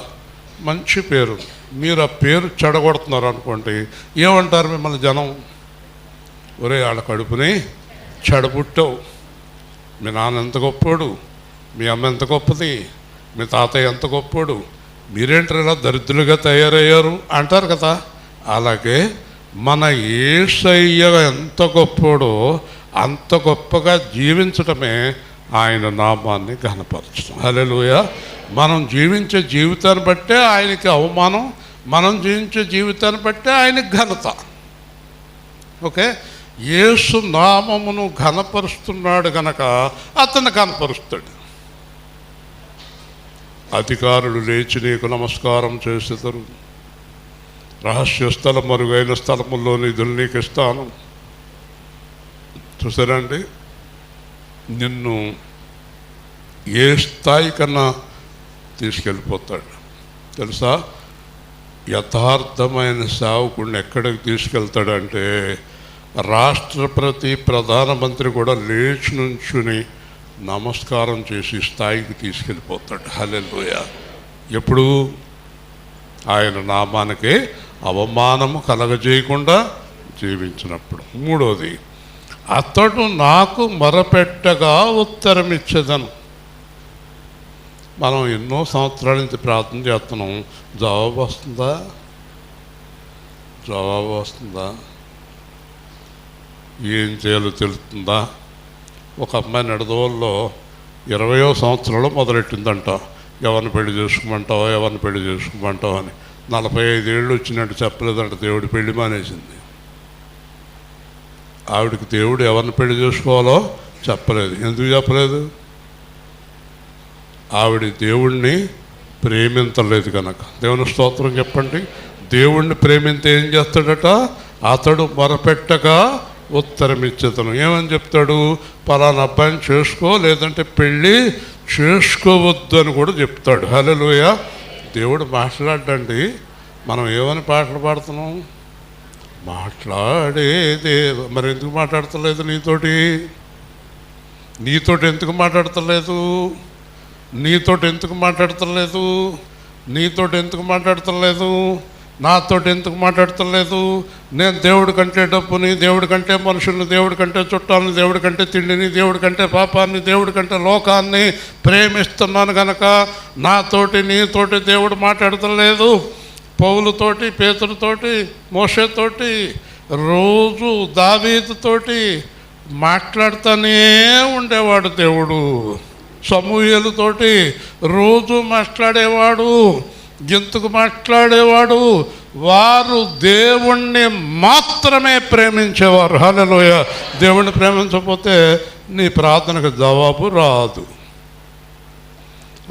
మంచి పేరు. మీరు ఆ పేరు చెడగొడుతున్నారు అనుకోండి, ఏమంటారు మిమ్మల్ని జనం? ఒరే, వాళ్ళ కడుపుని చెడబుట్టావు, మీ నాన్న ఎంత గొప్పోడు, మీ అమ్మ ఎంత గొప్పది, మీ తాతయ్య ఎంత గొప్పోడు, మీరేంటారు ఇలా దరిద్రులుగా తయారయ్యారు అంటారు కదా. అలాగే మన యేసయ్య ఎంత గొప్పోడో అంత గొప్పగా జీవించటమే ఆయన నామాన్ని ఘనపరచడం. హల్లెలూయా. మనం జీవించే జీవితాన్ని బట్టే ఆయనకి అవమానం, మనం జీవించే జీవితాన్ని బట్టే ఆయనకి ఘనత. ఓకే, యేసు నామమును ఘనపరుస్తున్నాడు గనక అతను ఘనపరుస్తాడు. అధికారులు లేచి నీకు నమస్కారం చేసేదరు, రహస్య స్థలం మరుగైన స్థలముల్లో నిధులు నీకు ఇస్తాను. చూసారండి, నిన్ను ఏ స్థాయి కన్నా తీసుకెళ్ళిపోతాడు తెలుసా? యథార్థమైన సేవకుడిని ఎక్కడికి తీసుకెళ్తాడంటే రాష్ట్రపతి, ప్రధానమంత్రి కూడా లేచి నుంచుని నమస్కారం చేసి స్థాయికి తీసుకెళ్ళిపోతాడు. హల్లెలూయా. ఎప్పుడు? ఆయన నామానికి అవమానము కలగజేయకుండా జీవించినప్పుడు. మూడోది, అతడు నాకు మొరపెట్టగా ఉత్తరం ఇచ్చేదను. మనం ఎన్నో సంవత్సరాల నుంచి ప్రార్థన చేస్తున్నాం, జవాబు వస్తుందా? జవాబు వస్తుందా? ఏం చేయాలో తెలుస్తుందా? ఒక అమ్మాయి నడదోల్లో 20వ సంవత్సరంలో మొదలెట్టిందంట, ఎవరిని పెళ్లి చేసుకోమంటావా, ఎవరిని పెళ్లి చేసుకోమంటావా అని. 45 ఏళ్ళు వచ్చినట్టు చెప్పలేదంట, దేవుడు పెళ్లి మానేసింది. ఆవిడకి దేవుడు ఎవరిని పెళ్లి చేసుకోవాలో చెప్పలేదు. ఎందుకు చెప్పలేదు? ఆవిడ దేవుణ్ణి ప్రేమించలేదు కనుక. దేవుని స్తోత్రం చెప్పండి. దేవుణ్ణి ప్రేమింతే ఏం చేస్తాడట? అతడు మొరపెట్టగా ఉత్తరం ఇచ్చేతను. ఏమని చెప్తాడు? పలానా అబ్బాయిని చేసుకో, లేదంటే పెళ్ళి చేసుకోవద్దు అని కూడా చెప్తాడు. హల్లెలూయా. దేవుడు మాట్లాడండి. మనం ఏమని పాటలు పాడుతున్నాం? మాట్లాడేదే. మరి ఎందుకు మాట్లాడతలేదు నీతోటి? ఎందుకు మాట్లాడతలేదు? ఎందుకు మాట్లాడతలేదు? నాతోటి ఎందుకు మాట్లాడతలేదు? నేను దేవుడి కంటే డబ్బుని, దేవుడి కంటే మనుషుల్ని, దేవుడి కంటే చుట్టాలని, దేవుడి కంటే తిండిని, దేవుడి కంటే పాపాన్ని, దేవుడి కంటే లోకాన్ని ప్రేమిస్తున్నాను కనుక నీతోటి దేవుడు మాట్లాడతలేదు. పౌలుతోటి, పేతురుతోటి, మోషేతోటి, రోజు దావీదుతోటి మాట్లాడుతూనే ఉండేవాడు దేవుడు. సమూయేలుతోటి రోజు మాట్లాడేవాడు. ఎందుకు మాట్లాడేవాడు? వారు దేవుణ్ణి మాత్రమే ప్రేమించేవారు. హల్లెలూయా. దేవుణ్ణి ప్రేమించకపోతే నీ ప్రార్థనకు జవాబు రాదు.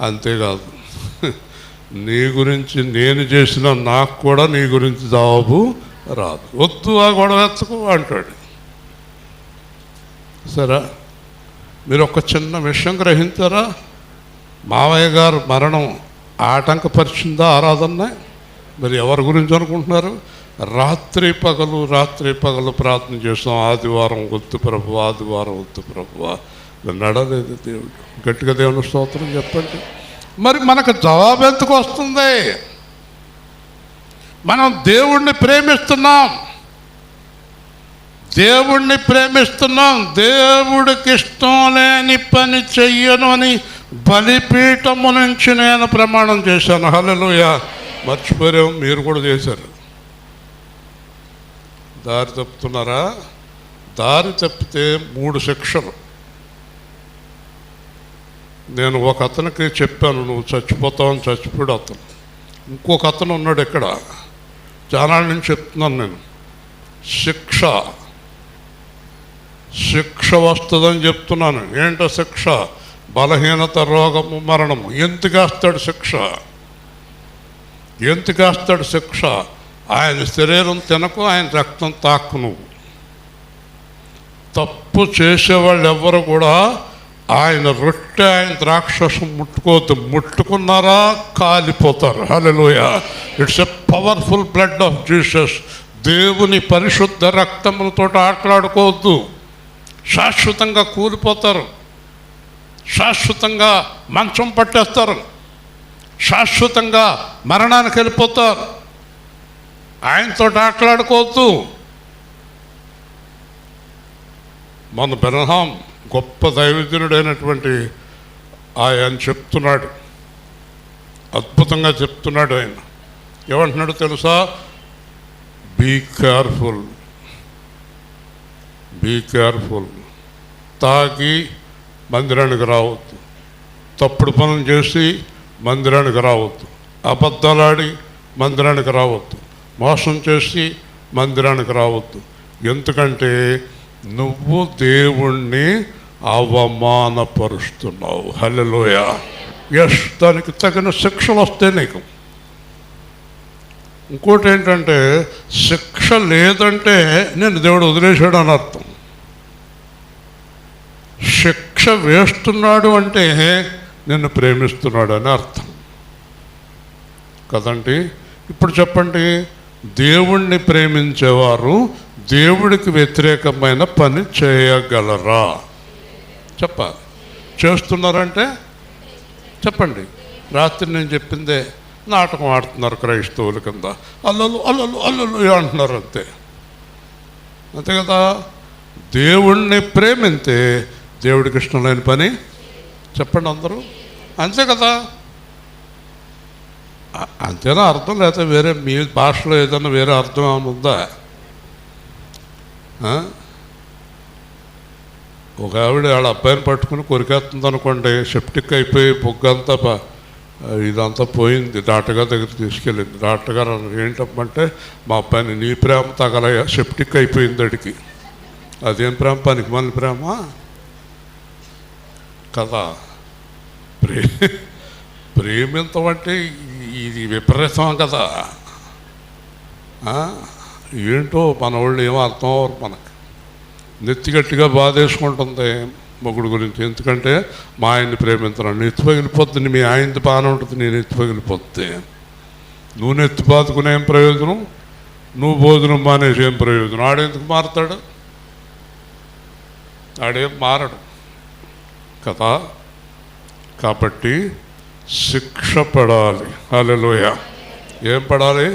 అంతేకాదు, నీ గురించి నేను చేసిన నాకు కూడా నీ గురించి జవాబు రాదు. వద్దు ఆ గొడవ ఎత్తుకు అంటాడు. సరే, మీరు ఒక చిన్న విషయం గ్రహించారా? మావయ్య గారు మరణం ఆటంకపరిచిందా ఆరాధన? మరి ఎవరి గురించి అనుకుంటున్నారు? రాత్రి పగలు ప్రార్థన చేస్తాం. ఆదివారం వద్దు ప్రభువా, ఆదివారం వద్దు ప్రభువా. నడలేదు దేవుడు. గట్టిగా దేవుని స్తోత్రం చెప్పండి. మరి మనకు జవాబు ఎందుకు వస్తుంది? మనం దేవుణ్ణి ప్రేమిస్తున్నాం, దేవుడికి ఇష్టం లేని పని చెయ్యను అని బలిపీఠము నుంచి నేను ప్రమాణం చేశాను. హల్లెలూయా. మర్చిపోయాం, మీరు కూడా చేశారు. దారి తప్పుతున్నారా? దారి తప్పితే 3 శిక్షలు. నేను ఒక అతనికి చెప్పాను, నువ్వు చచ్చిపోతావని. చచ్చిపోయాడు అతను. ఇంకొక అతను ఉన్నాడు ఇక్కడ, చాలా నుంచి చెప్తున్నాను నేను. శిక్ష వస్తుందని చెప్తున్నాను. ఏంటో శిక్ష? బలహీనత, రోగము, మరణము. ఎందుకేస్తాడు శిక్ష? ఆయన శరీరం తినకు, ఆయన రక్తం తాక్కు. నువ్వు తప్పు చేసేవాళ్ళు ఎవ్వరు కూడా ఆయన రొట్టె, ఆయన ద్రాక్షసం ముట్టుకోవద్దు. ముట్టుకున్నారా కాలిపోతారు. Hallelujah. It's a powerful blood of Jesus. దేవుని పరిశుద్ధ రక్తములతో ఆటలాడుకోవద్దు. శాశ్వతంగా కూలిపోతారు, శాశ్వతంగా మంచం పట్టేస్తారు, శాశ్వతంగా మరణానికి వెళ్ళిపోతారు. ఆయనతో ఆటలాడుకోవద్దు. మన బ్రహ్మాం గొప్ప దైవజనుడైనటువంటి ఆయన చెప్తున్నాడు, అద్భుతంగా చెప్తున్నాడు. ఆయన ఏమంటున్నాడు తెలుసా? Be careful. తాగి మందిరానికి రావద్దు, తప్పుడు పనులు చేసి మందిరానికి రావద్దు, అబద్ధాలాడి మందిరానికి రావద్దు, మోసం చేసి మందిరానికి రావద్దు. ఎందుకంటే నువ్వు దేవుణ్ణి అవమానపరుస్తున్నావు. హల్లెలూయా. యస్, దానికి తగిన శిక్షలు వస్తాయి నీకు. ఇంకోటి ఏంటంటే, శిక్ష లేదంటే నేను దేవుడు వదిలేశాడు అని అర్థం. శిక్ష వేస్తున్నాడు అంటే నిన్ను ప్రేమిస్తున్నాడు అని అర్థం కదండి. ఇప్పుడు చెప్పండి, దేవుణ్ణి ప్రేమించేవారు దేవుడికి వ్యతిరేకమైన పని చేయగలరా? చెప్పాలి. చేస్తున్నారంటే చెప్పండి. రాత్రి నేను చెప్పిందే నాటకం ఆడుతున్నారు క్రైస్తవుల కింద. అల్లలు అల్లలు అల్లలు అంటున్నారు. అంతే కదా. దేవుణ్ణి ప్రేమింతే దేవుడికి ఇష్టం లేని పని చెప్పండి అందరూ. అంతే కదా. అంతేనా అర్థం? లేకపోతే వేరే మీ భాషలో ఏదైనా వేరే అర్థం ఏమైనా ఉందా? ఒక ఆవిడ వాళ్ళ అబ్బాయిని పట్టుకుని కొరికేస్తుంది అనుకోండి, సెప్టిక్ అయిపోయి బొగ్గంతా ఇదంతా పోయింది. డాక్టర్ గారి దగ్గర తీసుకెళ్ళింది. డాక్టర్ గారు ఏంటంటే, మా అబ్బాయిని నీ ప్రేమ తగలయ్యా, సెప్టిక్ అయిపోయింది అడిగి. అదేం ప్రేమ? పనికి మళ్ళీ ప్రేమ కదా. ప్రేమించమంటే ఇది విపరీతం కదా. ఏంటో మన వాళ్ళు ఏమో అర్థం అవ్వరు మనకి. నెత్తిగట్టిగా బాధేసుకుంటుంది మొగుడు గురించి. ఎందుకంటే మా ఆయన్ని ప్రేమించను. నెత్తి పగిలిపోద్ది. మీ ఆయనది బాగానే ఉంటుంది, నేను నెత్తి పగిలిపోద్ది. నువ్వు నెత్తి బాదుకునే ఏం ప్రయోజనం? నువ్వు భోజనం మానేసి ఏం ప్రయోజనం? ఆడెందుకు మారుతాడు? ఆడేం మారడు కదా. కాబట్టి శిక్ష పడాలి. హల్లెలూయా. ఏం పడాలి?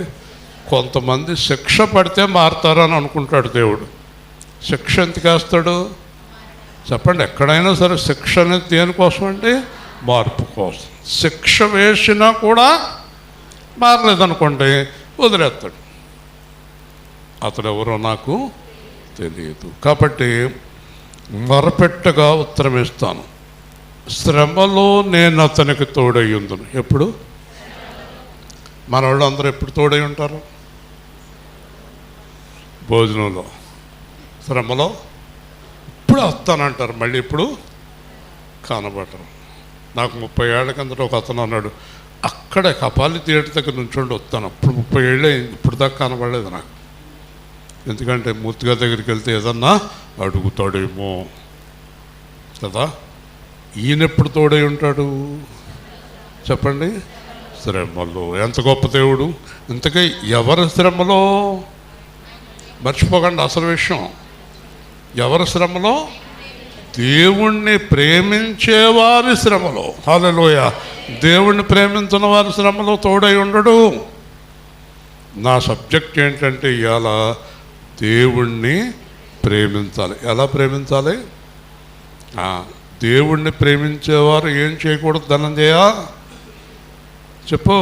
కొంతమంది శిక్ష పడితే మారుతారని అనుకుంటాడు దేవుడు. శిక్ష ఎందుకు వేస్తాడు చెప్పండి? ఎక్కడైనా సరే శిక్ష అనేది దేనికోసం అంటే మార్పు కోసం. శిక్ష వేసినా కూడా మారలేదనుకోండి, వదిలేస్తాడు. అతడు ఎవరో నాకు తెలియదు. కాబట్టి మొరపెట్టగా ఉత్తరం ఇస్తాను, శ్రమలో నేను అతనికి తోడై ఉందును. ఎప్పుడు? మన వాళ్ళు అందరూ ఎప్పుడు తోడై ఉంటారు? భోజనంలో, శ్రమలో ఇప్పుడు వస్తానంటారు, మళ్ళీ ఇప్పుడు కనబడరు. నాకు 30 ఏళ్ల కిందట ఒక అతను అన్నాడు, అక్కడే కపాలి థియేటర్ దగ్గర నుంచోండి వస్తాను. అప్పుడు 30 ఏళ్ళే ఇప్పుడు దాకా కనబడలేదు నాకు. ఎందుకంటే మూర్తిగా దగ్గరికి వెళ్తే ఏదన్నా అడుగుతాడేమో కదా. ఈయనెప్పుడు తోడై ఉంటాడు చెప్పండి? శ్రమలో. ఎంత గొప్ప దేవుడు! ఇంతకీ ఎవరి శ్రమలో? మర్చిపోకండి అసలు విషయం. ఎవరి శ్రమలో? దేవుణ్ణి ప్రేమించేవారి శ్రమలో. హల్లెలూయా. దేవుణ్ణి ప్రేమించిన వారి శ్రమలో తోడై ఉండడు. నా సబ్జెక్ట్ ఏంటంటే ఇవాళ దేవుణ్ణి ప్రేమించాలి. ఎలా ప్రేమించాలి? దేవుణ్ణి ప్రేమించేవారు ఏం చేయకూడదు ధనంజయ చెప్పు.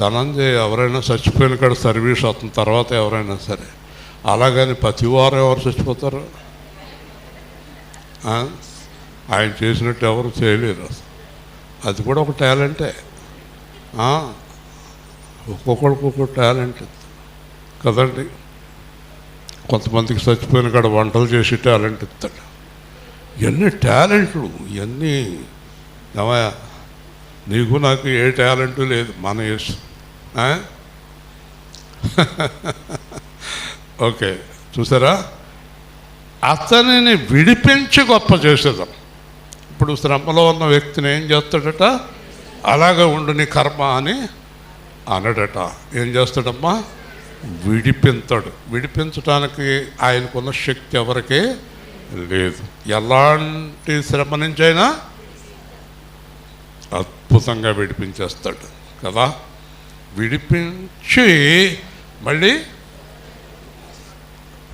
ధనంజయ ఎవరైనా చచ్చిపోయిన కాడ సర్వీస్ అవుతుంది, తర్వాత ఎవరైనా సరే. అలాగని ప్రతి వారం ఎవరు చచ్చిపోతారు? ఆయన చేసినట్టు ఎవరు చేయలేరు అసలు. అది కూడా ఒక టాలెంటే. ఒక్కొక్కడికి ఒక్కొక్క టాలెంట్ కదండి. కొంతమందికి చచ్చిపోయిన కాడ వంటలు చేసి టాలెంట్ ఇస్తాడు. ఇవన్నీ టాలెంట్లు. ఇవన్నీ ఏమయ్యా, నీకు నాకు ఏ టాలెంటు లేదు, మన యేసు. ఓకే, చూసారా? అతనిని విడిపించి గొప్ప చేసేదాం. ఇప్పుడు శ్రమలో ఉన్న వ్యక్తిని ఏం చేస్తాడట? అలాగే ఉండు నీ కర్మ అని అనడట. ఏం చేస్తాడమ్మా? విడిపించాడు. విడిపించడానికి ఆయనకున్న శక్తి ఎవరికీ లేదు. ఎలాంటి శ్రమ నుంచైనా అద్భుతంగా విడిపించేస్తాడు కదా. విడిపించి మళ్ళీ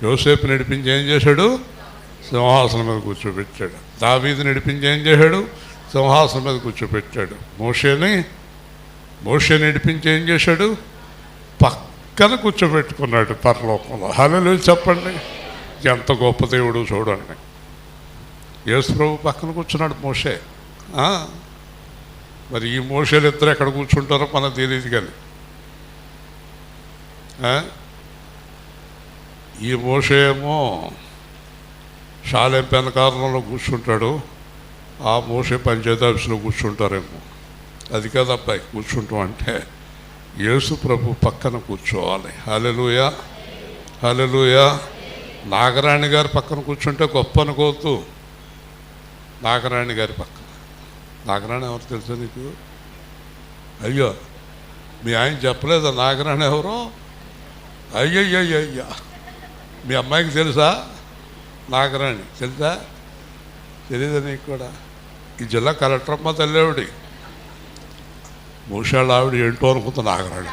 యోసేపు నడిపించి ఏం చేశాడు? సింహాసనం మీద కూర్చోబెట్టాడు. దావీదు నడిపించి ఏం చేశాడు? సింహాసనం మీద కూర్చోబెట్టాడు. మోషేని నడిపించి ఏం చేశాడు? పక్కన కూర్చోబెట్టుకున్నాడు పరలోకంలో. హల్లెలూయా చెప్పండి. ఎంత గొప్ప దేవుడు చూడండి. యేసు ప్రభు పక్కన కూర్చున్నాడు మోషే. మరి ఈ మోషేలు ఇద్దరు ఎక్కడ కూర్చుంటారో మనకు తెలియదు కానీ ఈ మోషే ఏమో షాలేం పెనకారణంలో కూర్చుంటాడు, ఆ మోషే పంచాయతీ ఆఫీసులో కూర్చుంటారేమో. అది కాదు అబ్బాయి కూర్చుంటాం అంటే యేసు ప్రభు పక్కన కూర్చోవాలి. హల్లెలూయా హల్లెలూయా. నాగరాణి గారి పక్కన కూర్చుంటే గొప్ప అనుకోవద్దు. నాగరాణి గారి పక్కన. నాగరాణి ఎవరు తెలుసా నీకు? అయ్యో, మీ ఆయన చెప్పలేదా నాగరాణి ఎవరో? అయ్యయ్యయ్యా, మీ అమ్మాయికి తెలుసా నాగరాణి? తెలుసా? తెలీదా నీకు కూడా? ఈ జిల్లా కలెక్టర్ అమ్మ తల్లేవిడి. మూషాళ్ళ ఆవిడ ఏంటో అనుకుంటా నాగరాణి.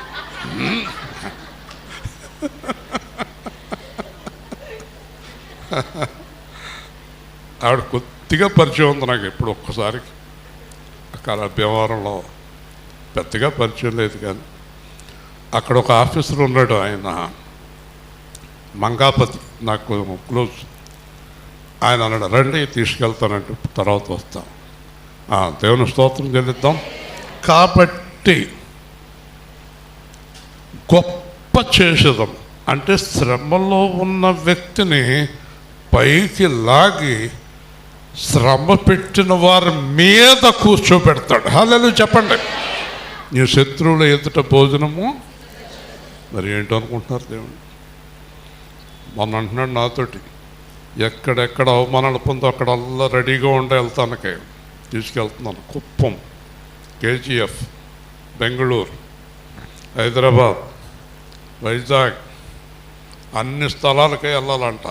ఆవిడ కొద్దిగా పరిచయం ఉంది నాకు. ఎప్పుడు ఒక్కసారికి అక్కడ భీమవరంలో పెద్దగా పరిచయం లేదు, కానీ అక్కడ ఒక ఆఫీసర్ ఉన్నాడు, ఆయన మంగాపతి, నాకు క్లోజ్. ఆయన అన్నాడు, రండి తీసుకెళ్తానంటే తర్వాత వస్తాం. దేవుని స్తోత్రం చెల్లిద్దాం. కాబట్టి గొప్ప చేసేదాం అంటే శ్రమలో ఉన్న వ్యక్తిని పైకి లాగి శ్రమ పెట్టిన వారి మీద కూర్చోబెడతాడు. హల్లెలూయా చెప్పండి. నీ శత్రువుల ఎదుట భోజనము. మరి ఏంటో అనుకుంటున్నారు దేవుడు? మొన్న అంటున్నాడు నాతోటి, ఎక్కడెక్కడ అవమానాలు పొందో అక్కడల్లా రెడీగా ఉండే వెళ్తానకే తీసుకెళ్తున్నాను. కుప్పం, కేజీఎఫ్, బెంగళూరు, హైదరాబాద్, వైజాగ్, అన్ని స్థలాలకే వెళ్ళాలంట.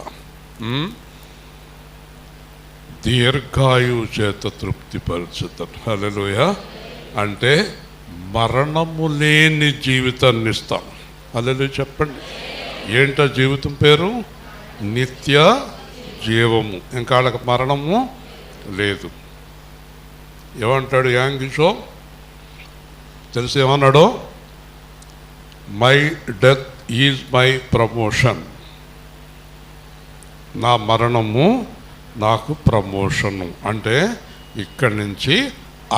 దీర్ఘాయువు చేత తృప్తిపరుచుతాడు. హల్లెలూయా. అంటే మరణము లేని జీవితాన్ని ఇస్తాం. హల్లెలూయా చెప్పండి. ఏంటో జీవితం పేరు? నిత్య జీవము. ఇంకా వాళ్ళకి మరణము లేదు. ఏమంటాడు యాంగిషో? తెలిసి ఏమన్నాడో? My death is my promotion. నా మరణము నాకు ప్రమోషను. అంటే ఇక్కడి నుంచి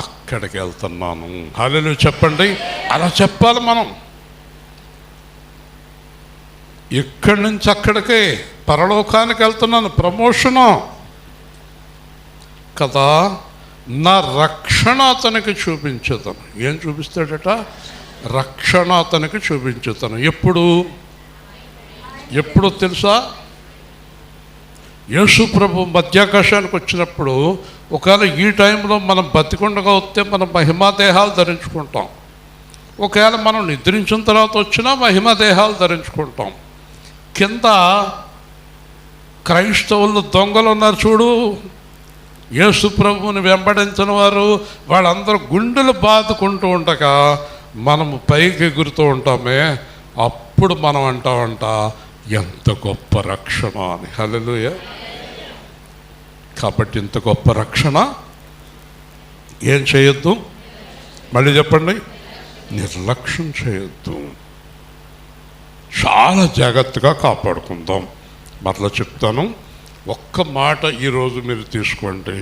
అక్కడికి వెళ్తున్నాను. హల్లెలూయా చెప్పండి. అలా చెప్పాలి మనం. ఇక్కడి నుంచి అక్కడికే పరలోకానికి వెళ్తున్నాను, ప్రమోషను కదా. నా రక్షణ అతనికి చూపించుతాను. ఏం చూపిస్తాడట? రక్షణ అతనికి చూపించుతాను. ఎప్పుడు తెలుసా? యేసు ప్రభు మధ్యాకాశానికి వచ్చినప్పుడు, ఒకవేళ ఈ టైంలో మనం బతికుండగా వస్తే మనం మహిమాదేహాలు ధరించుకుంటాం. ఒకవేళ మనం నిద్రించిన తర్వాత వచ్చినా మహిమాదేహాలు ధరించుకుంటాం. కింద క్రైస్తవులు దొంగలు ఉన్నారు చూడు, యేసు ప్రభువుని వెంబడించిన వారు, వాళ్ళందరూ గుండెలు బాదుకుంటూ ఉండగా మనము పైకి ఎగురుతూ ఉంటామే, అప్పుడు మనం అంటామంట ఎంత గొప్ప రక్షణ అని. హల్లెలూయా. కాబట్టి ఇంత గొప్ప రక్షణ ఏం చేయొద్దు? మళ్ళీ చెప్పండి. నిర్లక్ష్యం చేయొద్దు. చాలా జాగ్రత్తగా కాపాడుకుందాం. మరలా చెప్తాను, ఒక్క మాట ఈరోజు మీరు తీసుకోండి.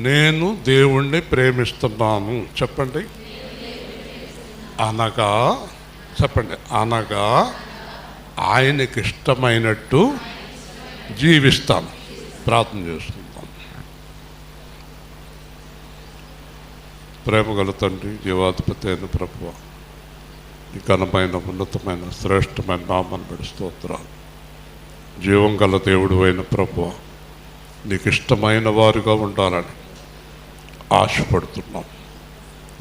నేను దేవుణ్ణి ప్రేమిస్తున్నాను. చెప్పండి. అనగా చెప్పండి. అనగా ఆయనకి ఇష్టమైనట్టు జీవిస్తాను. ప్రార్థన చేసుకుందాం. ప్రేమగల తండ్రి, జీవాధిపతి అయిన ప్రభువా, ఈ ఘనమైన ఉన్నతమైన శ్రేష్టమైన నామాన్ని బట్టి స్తోత్రాలు. జీవం గల దేవుడు అయిన ప్రభువా, నీకు ఇష్టమైన వారుగా ఉండాలని ఆశపడుతున్నాం.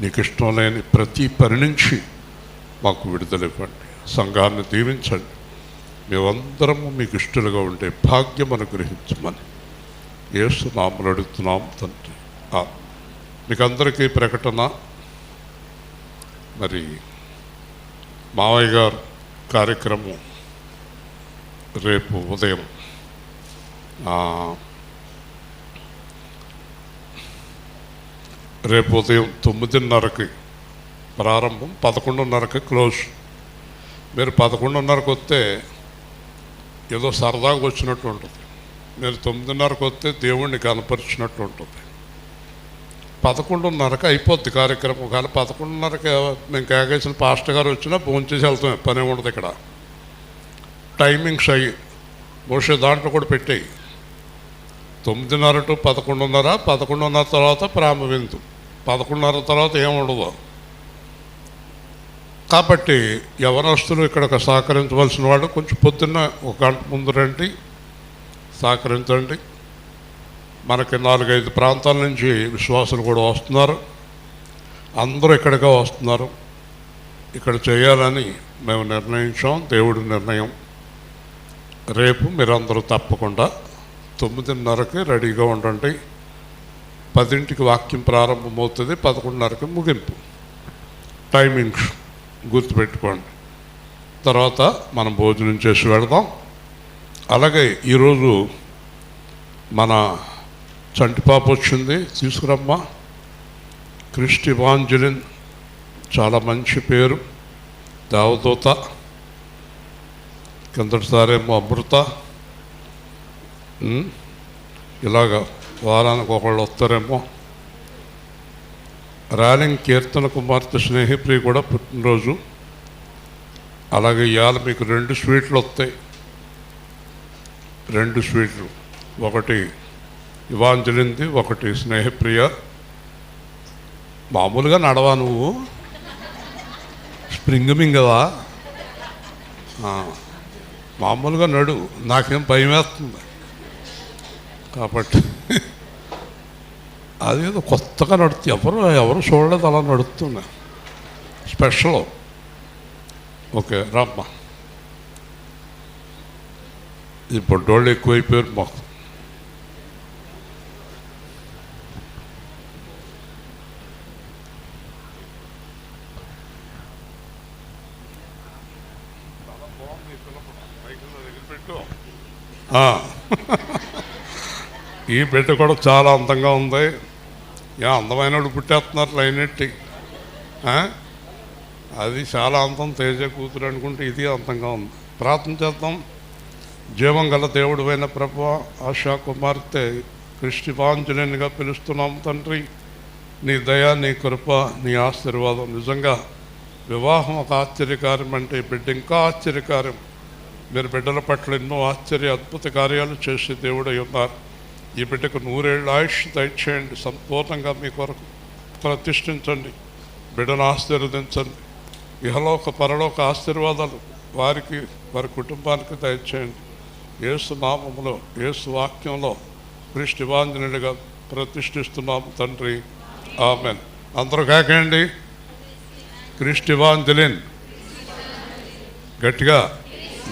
నీకు ఇష్టం లేని ప్రతి పని నుంచి మాకు విడుదల ఇవ్వండి. సంఘాన్ని దీవించండి. మేమందరము మీకు ఇష్టలుగా ఉండే భాగ్యం అనుగ్రహించమని యేసు నామములో అడుగుతున్నాం తండ్రి. మీకు అందరికీ ప్రకటన. మరి మావయ్య గారు కార్యక్రమం రేపు ఉదయం రేపు ఉదయం 9:30కి ప్రారంభం, 11:30కి క్లోజ్. మీరు 11:30కి వస్తే ఏదో సరదాగా వచ్చినట్టు ఉంటుంది. మీరు 9:30కి వస్తే దేవుణ్ణి కనపరిచినట్టు ఉంటుంది. 11:30కి అయిపోద్ది కార్యక్రమం. కానీ 11:30కి మేము కేకేసిన పాస్టర్ గారు వచ్చినా భోంచేసి వెళ్తాం. పని ఉండదు ఇక్కడ. టైమింగ్స్ అయ్యి బహుశా దాంట్లో కూడా పెట్టాయి. 9:30 to 11:30, 11:30 తర్వాత ప్రేమ విందు, 11:30 తర్వాత ఏముండదు. కాబట్టి యవనస్తులు ఇక్కడ సహకరించవలసిన వాళ్ళు కొంచెం పొద్దున్న 1 గంట ముందు రండి, సహకరించండి. మనకి 4-5 ప్రాంతాల నుంచి విశ్వాసులు కూడా వస్తున్నారు. అందరూ ఇక్కడిగా వస్తున్నారు. ఇక్కడ చేయాలని మేము నిర్ణయించాం. దేవుడి నిర్ణయం. రేపు మీరందరూ తప్పకుండా 9:30కి రెడీగా ఉండండి. 10ంటికి వాక్యం ప్రారంభమవుతుంది, 11:30కి ముగింపు. టైమింగ్స్ గుర్తుపెట్టుకోండి. తర్వాత మనం భోజనం చేసి వెళదాం. అలాగే ఈరోజు మన చంటి పాప వచ్చింది, తీసుకురమ్మా. క్రిస్టి వాంజలిన్, చాలా మంచి పేరు, దేవదూత. కిందటిసారేమో అమృత. ఇలాగా వారానికి ఒకళ్ళు వస్తారేమో. రాలింగ్ కీర్తన కుమార్తె స్నేహిప్రియ కూడా పుట్టినరోజు. అలాగే ఇవాళ మీకు 2 స్వీట్లు వస్తాయి. 2 స్వీట్లు, ఒకటి ఇవాంజలింది, ఒకటి స్నేహప్రియ. మామూలుగా నడవా నువ్వు? స్ప్రింగ్ మింగవా? మామూలుగా నడు, నాకేం భయం వేస్తుంది. కాబట్టి అదేదో కొత్తగా నడుతుంది. ఎవరు చూడలేదు అలా నడుస్తున్నా. స్పెషల్. ఓకే రామ్మా. ఈ పొట్టోళ్ళు ఎక్కువైపోయారు మాకు. ఈ బిడ్డ కూడా చాలా అందంగా ఉంది. అందమైన వాళ్ళు పుట్టేస్తున్నారు లైన్ ఎట్టి. అది చాలా అందం. తేజ కూతురు అనుకుంటే ఇది అందంగా ఉంది. ప్రార్థన చేద్దాం. జీవం గల దేవుడు అయిన ప్రభువా, ఆశా కుమార్తె క్రిస్టి వాంజలిన్గా పిలుస్తున్నాం తండ్రి. నీ దయ, నీ కృప, నీ ఆశీర్వాదం. నిజంగా వివాహం ఒక ఆశ్చర్యకార్యం అంటే బిడ్డ ఇంకా ఆశ్చర్యకార్యం. మీరు బిడ్డల పట్ల ఎన్నో ఆశ్చర్య అద్భుత కార్యాలు చేసే దేవుడై ఉన్నారు. ఈ బిడ్డకు 100 ఏళ్ళ ఆయుష్ దయచేయండి. సంపూర్ణంగా మీ కొరకు ప్రతిష్ఠించండి. బిడ్డను ఆశీర్వదించండి. ఇహలోక పరలోక ఆశీర్వాదాలు వారికి వారి కుటుంబానికి దయచేయండి. యేసు నామములో యేసు వాక్యంలో క్రిస్టివాంజనుడిగా ప్రతిష్ఠిస్తున్నాము తండ్రి. ఆమెన్. అందరూ కాకండి. క్రిస్టివాంజలిన్ గట్టిగా.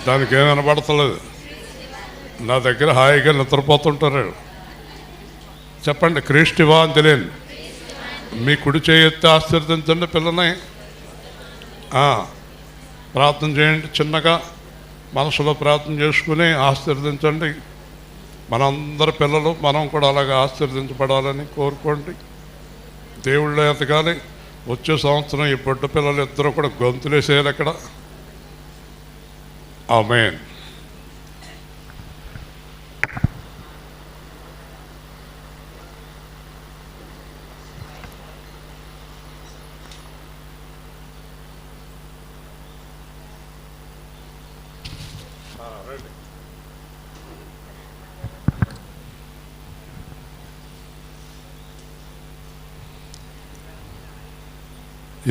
దానికి ఏమి వినబడతలేదు. నా దగ్గర హాయిగా నిద్రపోతుంటారు. చెప్పండి, క్రిస్టివాంజలిన్. మీ కుడి చేయెత్తి ఆశీర్వదించండి పిల్లని. ప్రార్థన చేయండి. చిన్నగా మనసులో ప్రార్థన చేసుకుని ఆశీర్వదించండి. మనందరి పిల్లలు మనం కూడా అలాగే ఆశీర్వదించబడాలని కోరుకోండి. దేవుళ్ళో ఎదగాలి. వచ్చే సంవత్సరం ఈ బొడ్డ పిల్లలు ఇద్దరు కూడా గొంతులేసేయాలి అక్కడ. ఆమేన్.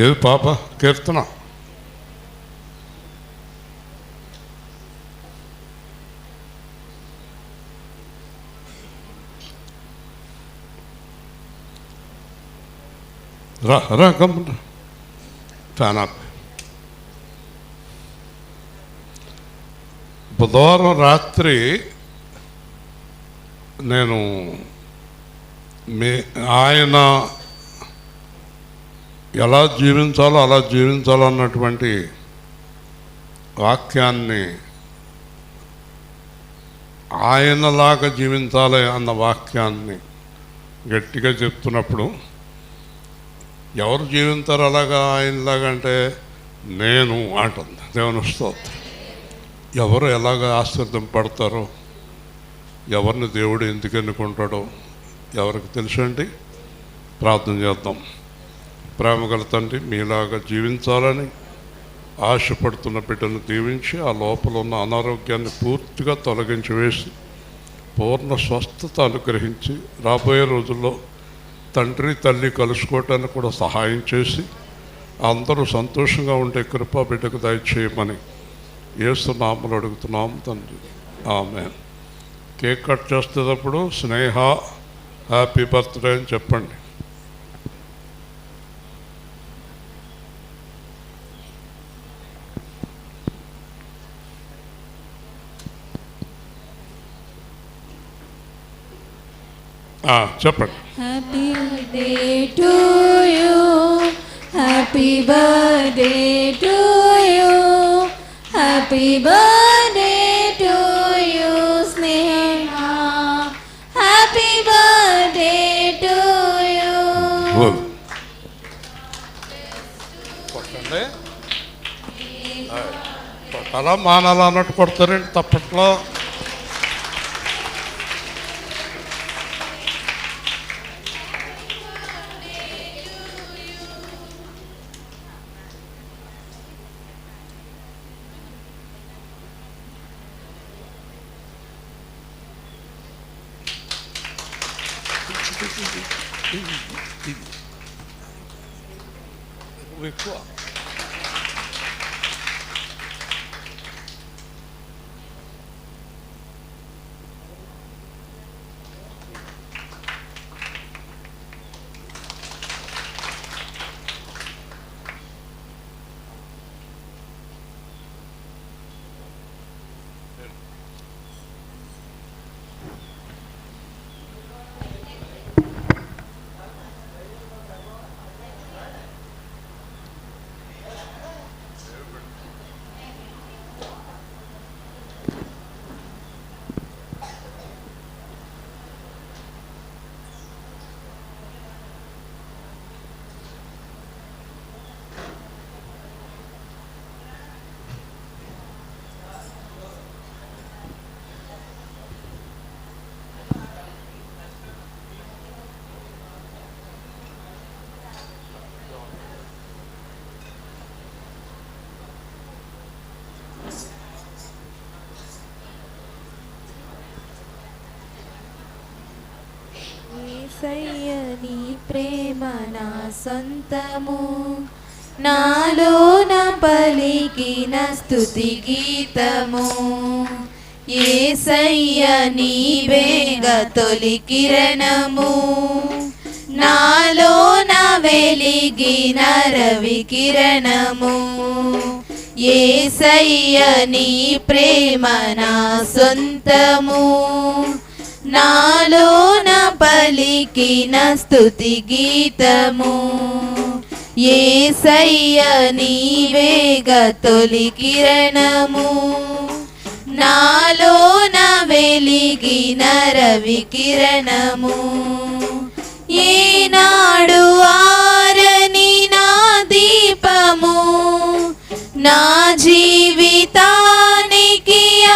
ఏది పాప కీర్తన? రా రా గమ్మున ఫ్యాన్ ఆప్. బుధవారం రాత్రి నేను ఆయన ఎలా జీవించాలో అలా జీవించాలన్నటువంటి వాక్యాన్ని, ఆయనలాగా జీవించాలి అన్న వాక్యాన్ని గట్టిగా చెప్తున్నప్పుడు, ఎవరు జీవించారు అలాగా ఆయనలాగా అంటే నేను అంటుంది దేవుని స్తోత్రం. ఎవరు ఎలాగ ఆశీర్వదింపడతారో, ఎవరిని దేవుడు ఎందుకు ఎన్నుకుంటాడో ఎవరికి తెలుసండి. ప్రార్థన చేద్దాం. ప్రేమగల తండ్రి, మీలాగా జీవించాలని ఆశపడుతున్న బిడ్డను దీవించి ఆ లోపల ఉన్న అనారోగ్యాన్ని పూర్తిగా తొలగించి వేసి పూర్ణ స్వస్థత అనుగ్రహించి రాబోయే రోజుల్లో తండ్రి తల్లి కలుసుకోవటానికి కూడా సహాయం చేసి అందరూ సంతోషంగా ఉండే కృప బిడ్డకు దయచేయమని యేసు నామములో అడుగుతున్నాము తండ్రి. ఆమేన్. కేక్ కట్ చేసేటప్పుడు స్నేహ హ్యాపీ బర్త్డే అని చెప్పండి. చెప్పండి. Happy birthday to you, happy birthday to you, happy birthday to you Sneha, happy birthday to you. కొట్టండి. కొట్టాలా మానాలా అన్నట్టు కొడతారండి తప్పట్లో. ఎక్కువ నా సొంతము, నాలోన పలికిన స్తుతి గీతము. యేసయ్య నీవేగ తొలి కిరణము, నాలోన వెలిగిన రవి కిరణము. యేసయ్య నీ ప్రేమ నా సొంతము, నాలోన పలికిన స్తుతి గీతము. యేసయ్య నీవేగ తొలి కిరణము, నాలోన వెలిగిన రవి కిరణము. ఏనాడు ఆరని నా దీపము, నా జీవితానికి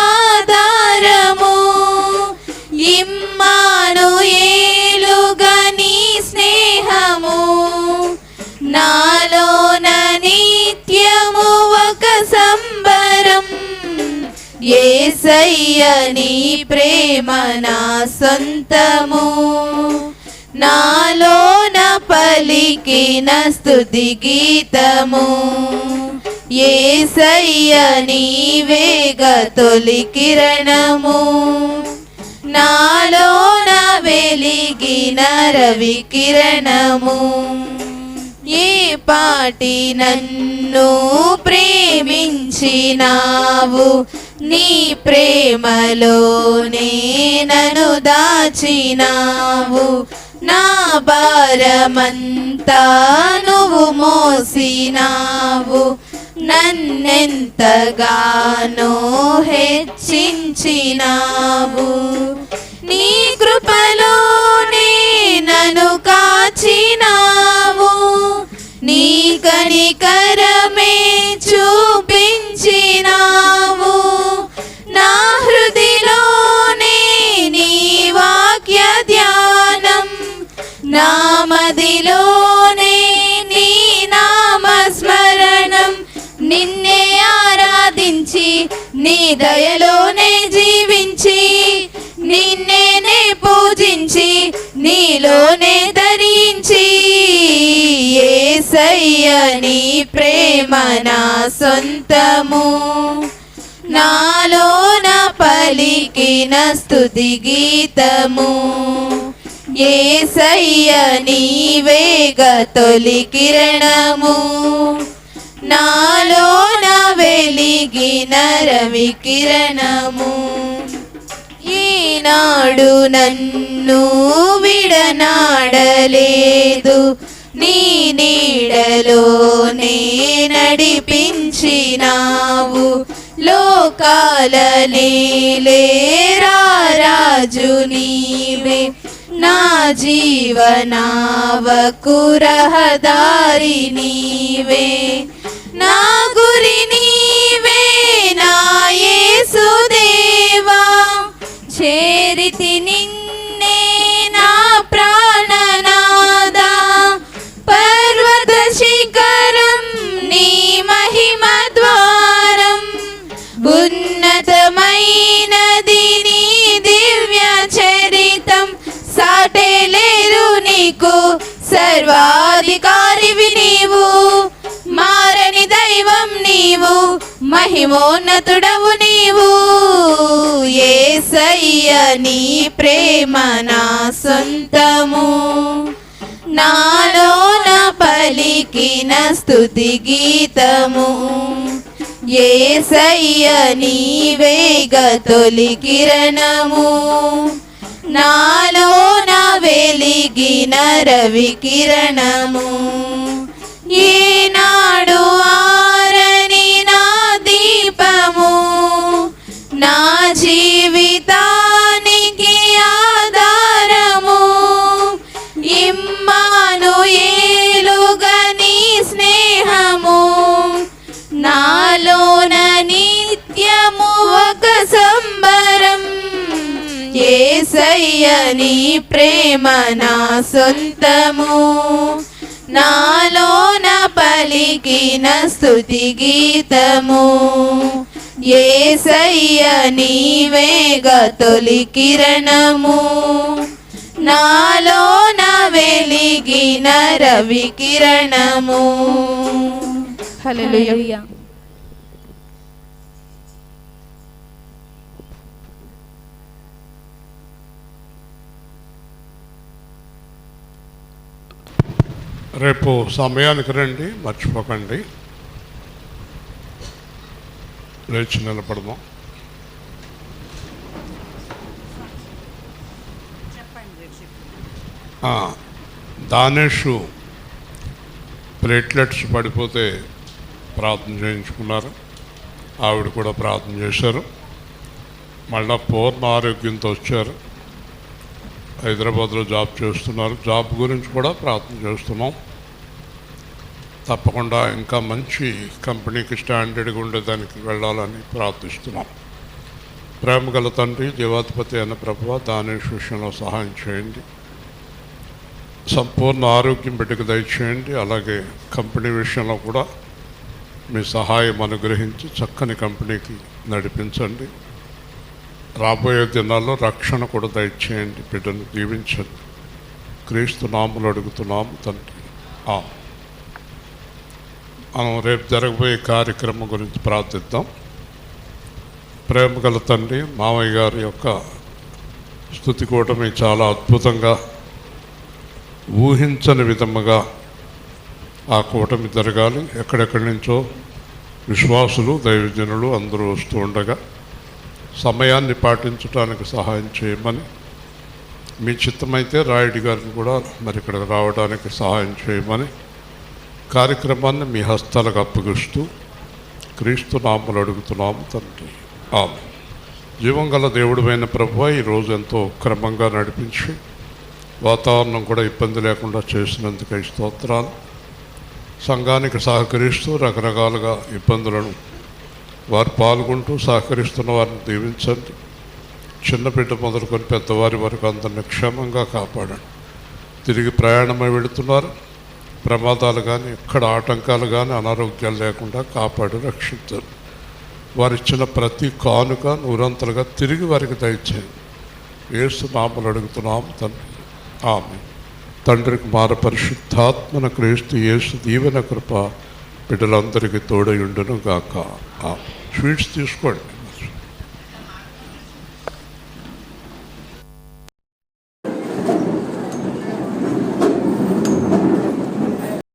ఆధారము. ఇమ్మానుయేలుగా నీ స్నేహము, నాలోన నిత్యము ఒక సంబరం. యేసయ్య నీ ప్రేమ నా సొంతము, నాలోన పలికిన స్తుతి గీతము. యేసయ్య నీవేగ తొలి కిరణము, నాలోన వెలిగిన రవి కిరణము. ఏ పాటి నన్ను ప్రేమించినావు, నీ ప్రేమలోనే నన్ను దాచినావు. నా భారమంతా నువ్వు మోసినావు, నన్నెంతగానో హెచ్చించినావు. నీ కృపలోనే నన్ను కాచినావు, నీ కనికరమే చూపించినావు. నా హృదిలోనే నీ వాక్య ధ్యానం, నా మదిలోనే నీ నామస్మరణం. నిన్నే ఆరాధించి నీ దయలోనే జీవించి, నిన్నే పూజించి నీలోనే ధరించి. యేసయ్య నీ ప్రేమ నా సొంతము, నాలోన పలికిన స్తుతి గీతము. యేసయ్య నీవేగ తొలి కిరణము, నాలోన వెలిగిన రవి కిరణము. ఈనాడు నన్ను విడనాడలేదు, నీ నీడలోనే నడిపించినావు. లోకాల రాజు నీవే, నా జీవనావకు రహదారి నీవే. నా గురి నీవే నా యేసుదేవా, చేరితి నిన్నే నా ప్రాణనాదా. పర్వత శిఖరం నీ మహిమ ద్వారం, ఉన్నతమైనది నీ దివ్య చరితం. సాటే లేరు నీకు, సర్వాధికారివి నీవు. మారని దైవం నీవు, మహిమోన్నతుడవు నీవు. యేసయ్య నీ ప్రేమ నా సొంతము, నాలోన పలికిన స్తుతి గీతము. యేసయ్య నీవేగ తొలి కిరణము, నాలోన వెలిగిన రవి కిరణము. ఏనాడు ఆరని నా దీపము, నా జీవితానికి ఆధారము. ఇమ్మానుయేలుగా నీ స్నేహము, నాలోన నిత్యము ఒక సంబరం. యేసయ్య నీ ప్రేమ నా సొంతము, నాలోన పలికిన స్తుతి గీతము. యేసయ్య నీవేగ తొలి కిరణము, నాలోన వెలిగిన రవి కిరణము. హల్లెలూయా. రేపు సమయానికి రండి, మర్చిపోకండి. లేచి నిలబడదాం. దానేషు ప్లేట్లెట్స్ పడిపోతే ప్రార్థన చేయించుకున్నారు. ఆవిడ కూడా ప్రార్థన చేశారు. మళ్ళా పూర్ణ ఆరోగ్యంతో వచ్చారు. హైదరాబాద్లో జాబ్ చేస్తున్నారు. జాబ్ గురించి కూడా ప్రార్థన చేస్తున్నాం. తప్పకుండా ఇంకా మంచి కంపెనీకి స్టాండర్డ్గా ఉండేదానికి వెళ్ళాలని ప్రార్థిస్తున్నాం. ప్రేమగల తండ్రి, జీవాధిపతి అయిన ప్రభువా, దానేష్ విషయంలో సహాయం చేయండి. సంపూర్ణ ఆరోగ్యం బిడ్డకు దయచేయండి. అలాగే కంపెనీ విషయంలో కూడా మీ సహాయం అనుగ్రహించి చక్కని కంపెనీకి నడిపించండి. రాబోయే దినాల్లో రక్షణ కూడా దయచేయండి. బిడ్డను దీవించండి. క్రీస్తు నామములో అడుగుతున్నాము తండ్రి. మనం రేపు జరగబోయే కార్యక్రమం గురించి ప్రార్థిద్దాం. ప్రేమగల తండ్రి, మామయ్య గారి యొక్క స్తుతి కూటమి చాలా అద్భుతంగా, ఊహించని విధముగా ఆ కూటమి జరగాలి. ఎక్కడెక్కడి నుంచో విశ్వాసులు, దైవజనులు అందరూ వస్తూ ఉండగా సమయాన్ని పాటించడానికి సహాయం చేయమని, మీ చిత్తమైతే రాయుడి గారిని కూడా మరి ఇక్కడికి రావడానికి సహాయం చేయమని కార్యక్రమాన్ని మీ హస్తాలకు అప్పగిస్తూ క్రీస్తు నామములో అడుగుతున్నాము తండ్రి. ఆమె జీవం గల దేవుడైన ప్రభువా, ఈరోజు ఎంతో క్రమంగా నడిపించి వాతావరణం కూడా ఇబ్బంది లేకుండా చేసినందుకై స్తోత్రాలు. సంఘానికి సహకరిస్తూ రకరకాలుగా ఇబ్బందులను వారు పాల్గొంటూ సహకరిస్తున్న వారిని దీవించండి. చిన్న బిడ్డ మొదలుకొని పెద్దవారి వరకు అందరిని క్షేమంగా కాపాడండి. తిరిగి ప్రయాణమై వెళుతున్నారు. ప్రమాదాలు కానీ, ఎక్కడ ఆటంకాలు కానీ, అనారోగ్యాలు లేకుండా కాపాడి రక్షించండి. వారిచ్చిన ప్రతి కానుక నూరంతలుగా తిరిగి వారికి దయచేయండి. యేసు నామములో అడుగుతున్నాము తండ్రి. ఆమె తండ్రి, కుమార పరిశుద్ధాత్మన క్రీస్తు యేసు దీవెన కృప బిడ్డలందరికీ తోడయుండును గాక. స్వీట్స్ తీసుకోండి.